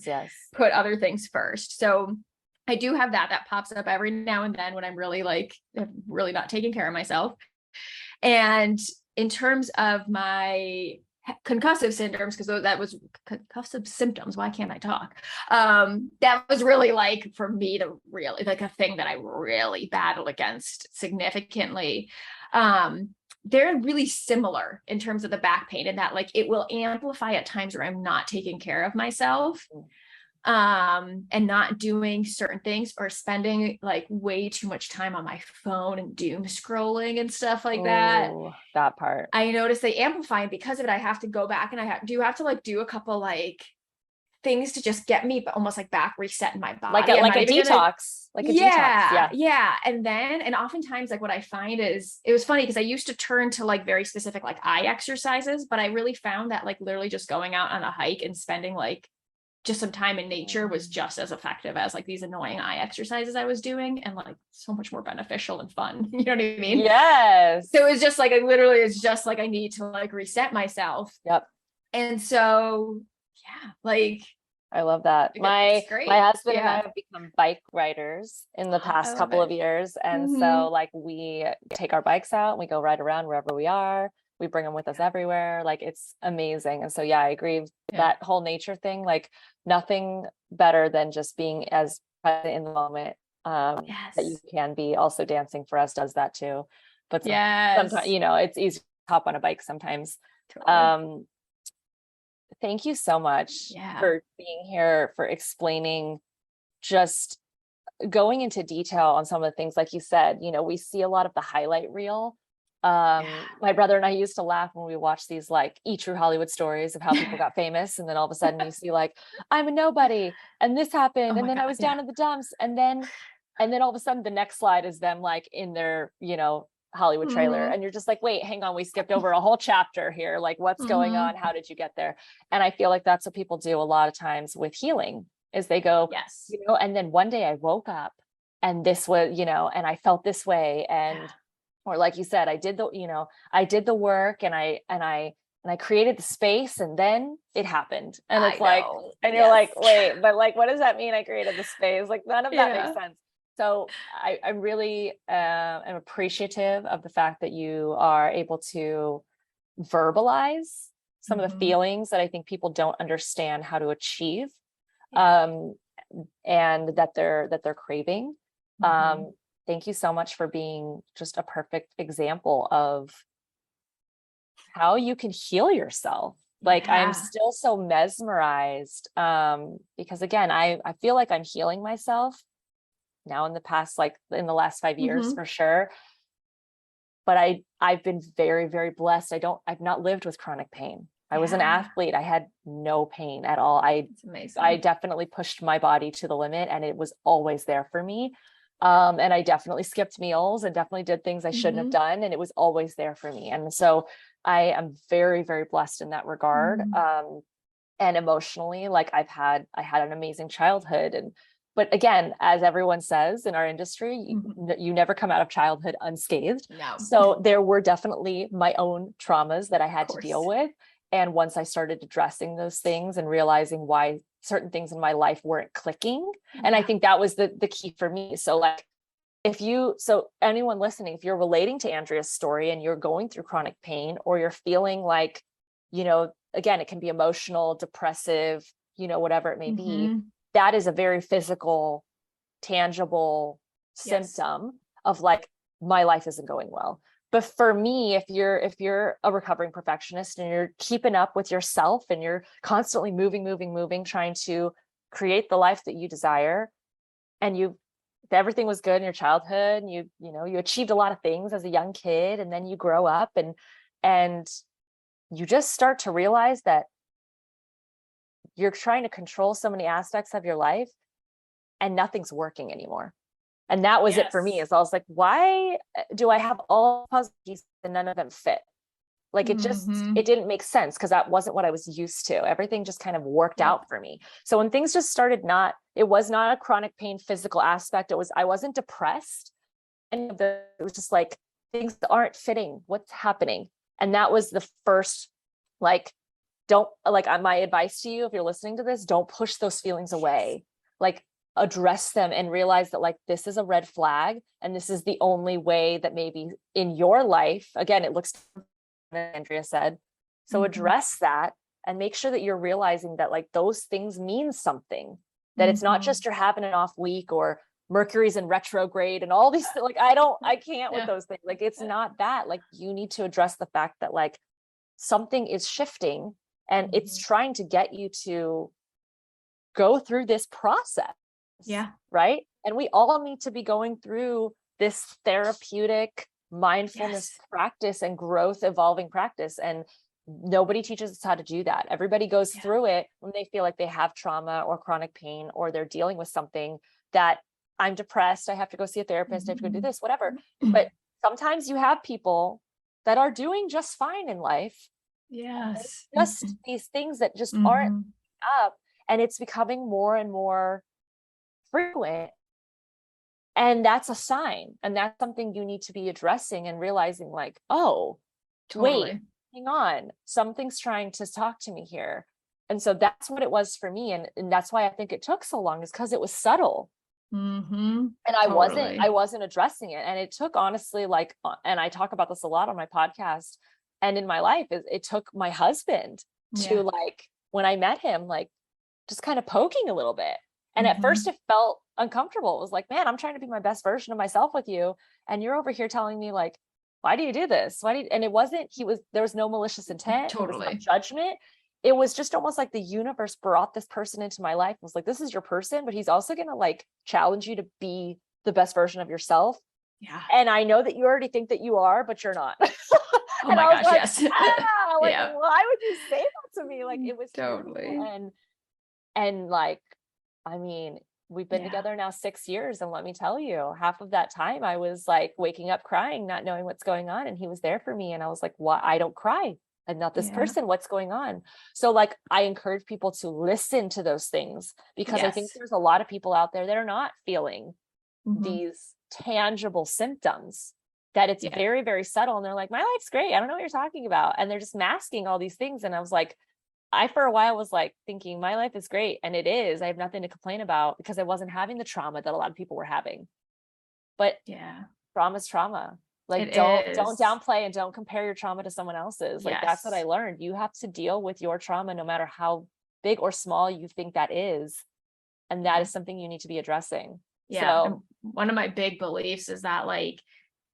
Speaker 3: put other things first. So I do have that pops up every now and then when I'm really not taking care of myself. And in terms of my concussive syndromes, because that was concussive symptoms, why can't I talk? That was really like, for me, to really like a thing that I really battled against significantly. They're really similar in terms of the back pain, in that like it will amplify at times where I'm not taking care of myself, and not doing certain things, or spending like way too much time on my phone and doom scrolling and stuff like that.
Speaker 1: That part.
Speaker 3: I noticed they amplify, and because of it, I have to go back and I have to like do a couple like things to just get me almost like back reset in my body.
Speaker 1: Like a detox.
Speaker 3: Yeah. And oftentimes like what I find is, it was funny because I used to turn to like very specific like eye exercises, but I really found that like literally just going out on a hike and spending like just some time in nature was just as effective as like these annoying eye exercises I was doing, and like so much more beneficial and fun. You know what I mean?
Speaker 1: Yes.
Speaker 3: So it's just like, it's just like I need to like reset myself.
Speaker 1: Yep.
Speaker 3: And so, like,
Speaker 1: I love that. My husband and I have become bike riders in the past couple of years. And so like we take our bikes out and we go ride around wherever we are. We bring them with us everywhere. Like, it's amazing. And so, I agree. That whole nature thing, like nothing better than just being as present in the moment that you can be. Also, dancing for us does that too. But sometimes, it's easy to hop on a bike sometimes. Totally. Thank you so much for being here, for explaining, just going into detail on some of the things. Like you said, we see a lot of the highlight reel. My brother and I used to laugh when we watched these like true Hollywood stories of how people got famous, and then all of a sudden you see like, I'm a nobody and this happened, and then I was down in the dumps, and then all of a sudden the next slide is them like in their Hollywood trailer, and you're just like, wait, hang on, we skipped over a whole chapter here. Like, what's going on? How did you get there? And I feel like that's what people do a lot of times with healing, is they go, and then one day I woke up and this was, and I felt this way, and or like you said, I did the work, and I created the space, and then it happened. And it's like, and you're like, wait, but like, what does that mean? I created the space? Like, none of that makes sense. So I really am appreciative of the fact that you are able to verbalize some of the feelings that I think people don't understand how to achieve, and that they're craving. thank you so much for being just a perfect example of how you can heal yourself. Like I'm still so mesmerized, because again, I feel like I'm healing myself now in the past, like in the last 5 years for sure. But I've been very, very blessed. I've not lived with chronic pain. I was an athlete. I had no pain at all. I definitely pushed my body to the limit, and it was always there for me. And I definitely skipped meals and definitely did things I shouldn't have done. And it was always there for me. And so I am very, very blessed in that regard. And emotionally, like I had an amazing childhood. But again, as everyone says in our industry, you never come out of childhood unscathed.
Speaker 3: No.
Speaker 1: So there were definitely my own traumas that I had to deal with. And once I started addressing those things and realizing why certain things in my life weren't clicking. And I think that was the key for me. So like, so anyone listening, if you're relating to Andrea's story and you're going through chronic pain, or you're feeling like, again, it can be emotional, depressive, whatever it may be, that is a very physical, tangible symptom of like, my life isn't going well. But for me, if you're a recovering perfectionist and you're keeping up with yourself and you're constantly moving, trying to create the life that you desire, and everything was good in your childhood, and you achieved a lot of things as a young kid, and then you grow up and you just start to realize that you're trying to control so many aspects of your life and nothing's working anymore. And that was it for me. Is I was like, why do I have all puzzle pieces and none of them fit? Like it didn't make sense, because that wasn't what I was used to. Everything just kind of worked out for me. So when things just started, it was not a chronic pain physical aspect. I wasn't depressed. And it was just like, things aren't fitting. What's happening? And that was the first, my advice to you, if you're listening to this, don't push those feelings away. Like, address them and realize that like, this is a red flag, and this is the only way that maybe in your life, again, it looks, Andrea said, so address that and make sure that you're realizing that like those things mean something, that it's not just you're having an off week or Mercury's in retrograde and all these, like, I can't with those things. Like, it's not that. Like, you need to address the fact that like something is shifting and it's trying to get you to go through this process. Right. And we all need to be going through this therapeutic mindfulness practice and growth evolving practice. And nobody teaches us how to do that. Everybody goes through it when they feel like they have trauma or chronic pain, or they're dealing with something that, I'm depressed, I have to go see a therapist, I have to go do this, whatever. But sometimes you have people that are doing just fine in life. Just these things that just aren't up, and it's becoming more and more frequent. And that's a sign, and that's something you need to be addressing and realizing like, wait, hang on, something's trying to talk to me here. And so that's what it was for me. And that's why I think it took so long, is because it was subtle. And I wasn't addressing it. And it took, honestly, like, and I talk about this a lot on my podcast and in my life, it took my husband to like, when I met him, like just kind of poking a little bit. And at first it felt uncomfortable. It was like, man, I'm trying to be my best version of myself with you, and you're over here telling me like, why do you do this? And it wasn't, there was no malicious intent, there was no judgment. It was just almost like the universe brought this person into my life. It was like, this is your person, but he's also going to like challenge you to be the best version of yourself. And I know that you already think that you are, but you're not.
Speaker 3: Oh my gosh, yes.
Speaker 1: Why would you say that to me? Like, it was totally. And like, I mean, we've been together now 6 years. And let me tell you, half of that time I was like waking up crying, not knowing what's going on. And he was there for me. And I was like, why? I don't cry. I'm not this person. What's going on? So like, I encourage people to listen to those things, because I think there's a lot of people out there that are not feeling these tangible symptoms, that it's very, very subtle. And they're like, my life's great, I don't know what you're talking about. And they're just masking all these things. And I was like, for a while was like thinking my life is great. And it is, I have nothing to complain about, because I wasn't having the trauma that a lot of people were having. But trauma's trauma. Like, don't downplay and don't compare your trauma to someone else's. Like, that's what I learned. You have to deal with your trauma, no matter how big or small you think that is. And that is something you need to be addressing.
Speaker 3: Yeah. And
Speaker 1: So
Speaker 3: one of my big beliefs is that like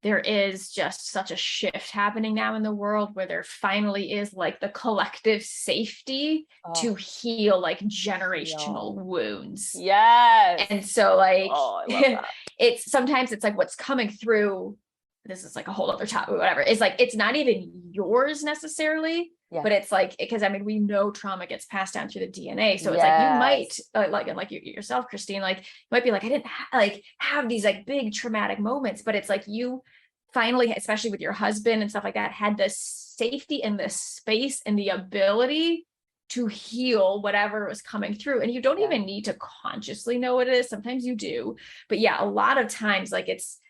Speaker 3: there is just such a shift happening now in the world where there finally is like the collective safety to heal like generational wounds.
Speaker 1: yes.
Speaker 3: And so like
Speaker 1: I love that.
Speaker 3: it's sometimes it's like what's coming through, this is like a whole other topic, whatever. It's like it's not even yours necessarily, but it's like, because I mean, we know trauma gets passed down through the DNA. So it's like you might like you yourself, Christine, like you might be like, I didn't like have these like big traumatic moments, but it's like you finally, especially with your husband and stuff like that, had the safety and the space and the ability to heal whatever was coming through. And you don't even need to consciously know what it is. Sometimes you do, but yeah, a lot of times like it's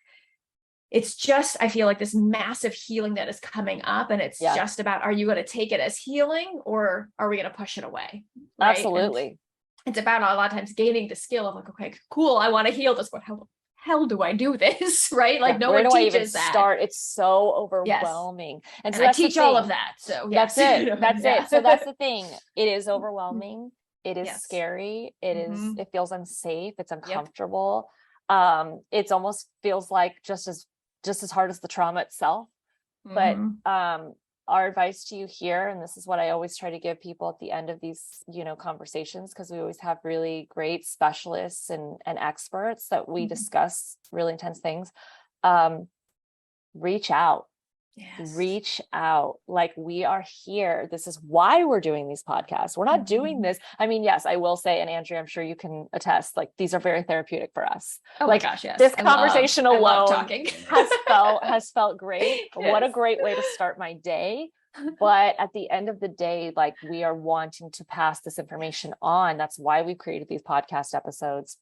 Speaker 3: just, I feel like this massive healing that is coming up, and it's just about, are you going to take it as healing or are we going to push it away? Right?
Speaker 1: Absolutely.
Speaker 3: And it's about a lot of times gaining the skill of like, okay, cool, I want to heal this, but how the hell do I do this? Right? Like no one teaches that.
Speaker 1: Start? It's so overwhelming.
Speaker 3: And so I teach all of that. So
Speaker 1: that's it. That's it. So that's the thing. It is overwhelming. It is scary. It feels unsafe. It's uncomfortable. It's almost feels like just as hard as the trauma itself. But our advice to you here, and this is what I always try to give people at the end of these, conversations, because we always have really great specialists and experts that we discuss really intense things. Reach out. Reach out. Like, we are here. This is why we're doing these podcasts. We're not doing this. I mean, yes, I will say, and Andrea, I'm sure you can attest, like, these are very therapeutic for us.
Speaker 3: Oh
Speaker 1: like,
Speaker 3: my gosh, yes.
Speaker 1: This conversation alone
Speaker 3: talking.
Speaker 1: has felt great. What a great way to start my day. But at the end of the day, like, we are wanting to pass this information on. That's why we've created these podcast episodes.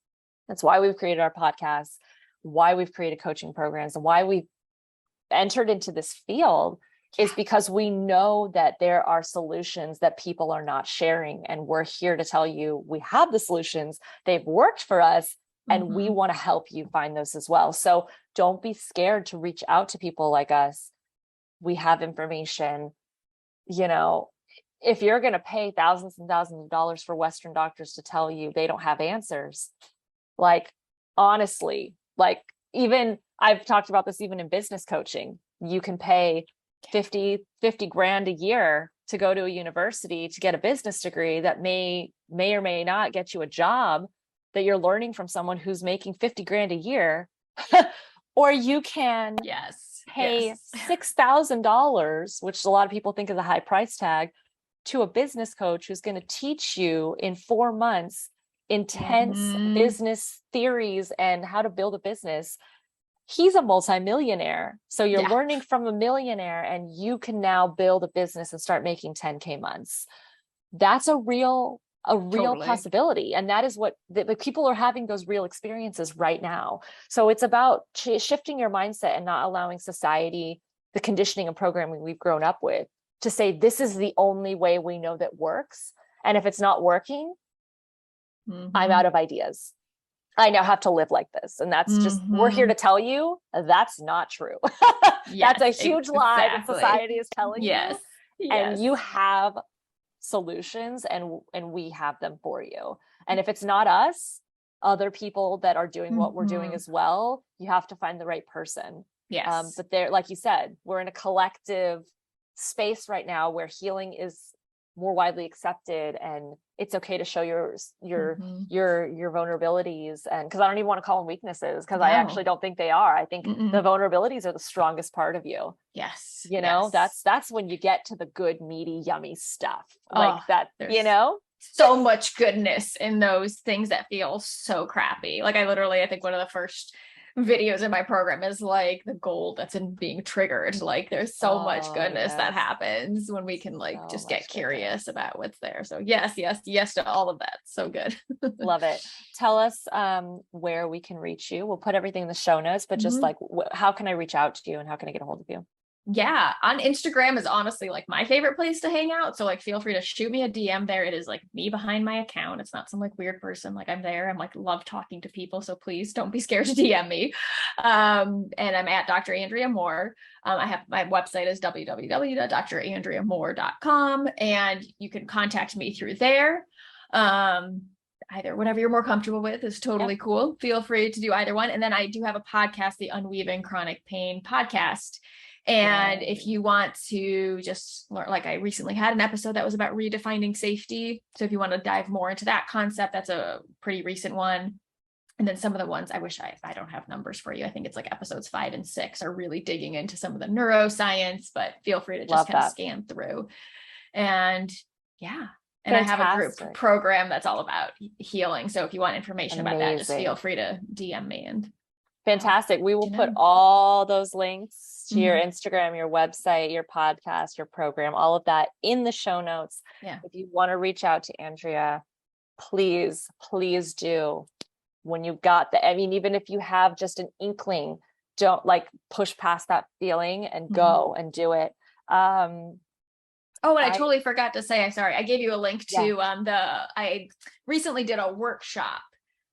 Speaker 1: That's why we've created our podcasts, why we've created coaching programs, and why we've entered into this field is because we know that there are solutions that people are not sharing. And we're here to tell you, we have the solutions, they've worked for us, and we want to help you find those as well. So don't be scared to reach out to people like us. We have information. If you're going to pay thousands and thousands of dollars for Western doctors to tell you they don't have answers, like, honestly, like, even I've talked about this even in business coaching, you can pay 50 grand a year to go to a university to get a business degree that may or may not get you a job that you're learning from someone who's making 50 grand a year. Or you can pay $6,000, which a lot of people think is a high price tag, to a business coach who's going to teach you in 4 months intense business theories and how to build a business. He's a multimillionaire. So you're learning from a millionaire, and you can now build a business and start making 10K months. That's a real possibility. And that is what the people are having, those real experiences right now. So it's about shifting your mindset and not allowing society, the conditioning and programming we've grown up with, to say this is the only way we know that works. And if it's not working, I'm out of ideas. I now have to live like this. And that's just, we're here to tell you that's not true. That's a huge lie that society is telling you. And you have solutions, and we have them for you. And if it's not us, other people that are doing what we're doing as well, you have to find the right person. But there, like you said, we're in a collective space right now where healing is more widely accepted, and it's okay to show your vulnerabilities. And because I don't even want to call them weaknesses, because I actually don't think they are. I think the vulnerabilities are the strongest part of you. That's when you get to the good, meaty, yummy stuff like that.
Speaker 3: So much goodness in those things that feel so crappy. Like I think one of the first videos in my program is like the gold that's in being triggered. Like there's so much goodness that happens when we can like just get curious about what's there. So yes to all of that. So good.
Speaker 1: Love it. Tell us where we can reach you. We'll put everything in the show notes, but just like how can I reach out to you, and how can I get a hold of you?
Speaker 3: On Instagram is honestly like my favorite place to hang out. So like feel free to shoot me a DM there. It is like me behind my account. It's not some like weird person. Like I'm there. I'm like love talking to people. So please don't be scared to DM me. And I'm at Dr. Andrea Moore. I have my website is www.drandreamoore.com, and you can contact me through there. either whatever you're more comfortable with is totally cool. Feel free to do either one. And then I do have a podcast, the Unweaving Chronic Pain podcast. And if you want to just learn, like I recently had an episode that was about redefining safety. So if you want to dive more into that concept, that's a pretty recent one. And then some of the ones I don't have numbers for you. I think it's like episodes 5 and 6 are really digging into some of the neuroscience, but feel free to just kind of scan through. And yeah. And fantastic. I have a group program that's all about healing. So if you want information about that, just feel free to DM me. And
Speaker 1: fantastic. We will put all those links to your Instagram, your website, your podcast, your program, all of that in the show notes.
Speaker 3: Yeah.
Speaker 1: If you want to reach out to Andrea, please do. When you've got even if you have just an inkling, don't like push past that feeling and go and do it.
Speaker 3: Oh, and I totally forgot to say, I gave you a link to I recently did a workshop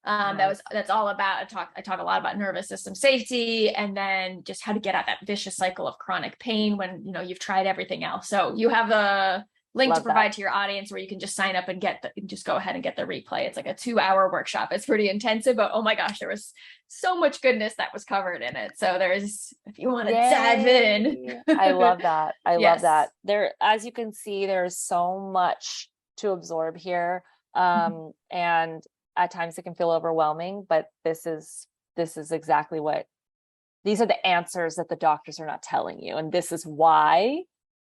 Speaker 3: that's all about, I talk a lot about nervous system safety, and then just how to get out that vicious cycle of chronic pain when, you've tried everything else. So you have a link to provide to your audience where you can just sign up and just go ahead and get the replay. It's like a 2-hour workshop. It's pretty intensive, but oh my gosh, there was so much goodness that was covered in it. So if you want to dive in.
Speaker 1: I love that. I love that. There, as you can see, there's so much to absorb here. And at times it can feel overwhelming, but this is exactly these are the answers that the doctors are not telling you. And this is why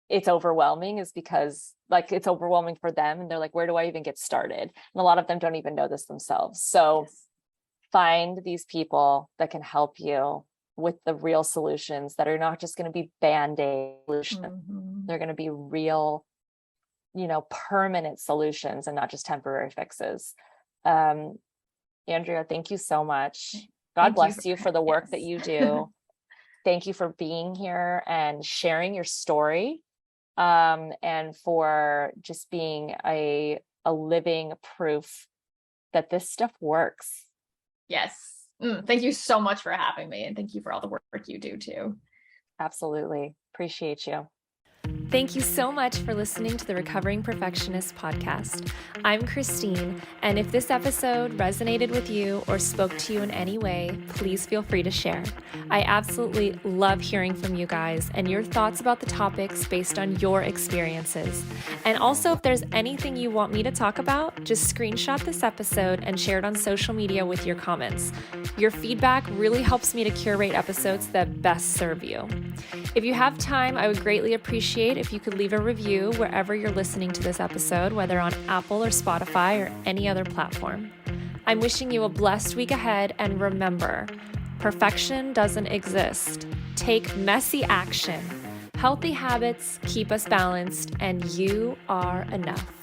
Speaker 1: it's overwhelming, is because like it's overwhelming for them. And they're like, where do I even get started? And a lot of them don't even know this themselves. So find these people that can help you with the real solutions that are not just going to be Band-Aid solutions. They're going to be real, permanent solutions and not just temporary fixes. Andrea, thank you so much. God bless you for the work that you do. Thank you for being here and sharing your story, and for just being a living proof that this stuff works.
Speaker 3: Yes. Thank you so much for having me, and thank you for all the work you do too.
Speaker 1: Absolutely. Appreciate you.
Speaker 4: Thank you so much for listening to the Recovering Perfectionist Podcast. I'm Christine, and if this episode resonated with you or spoke to you in any way, please feel free to share. I absolutely love hearing from you guys and your thoughts about the topics based on your experiences. And also, if there's anything you want me to talk about, just screenshot this episode and share it on social media with your comments. Your feedback really helps me to curate episodes that best serve you. If you have time, I would greatly appreciate if you could leave a review wherever you're listening to this episode, whether on Apple or Spotify or any other platform. I'm wishing you a blessed week ahead, and remember, perfection doesn't exist. Take messy action. Healthy habits keep us balanced, and you are enough.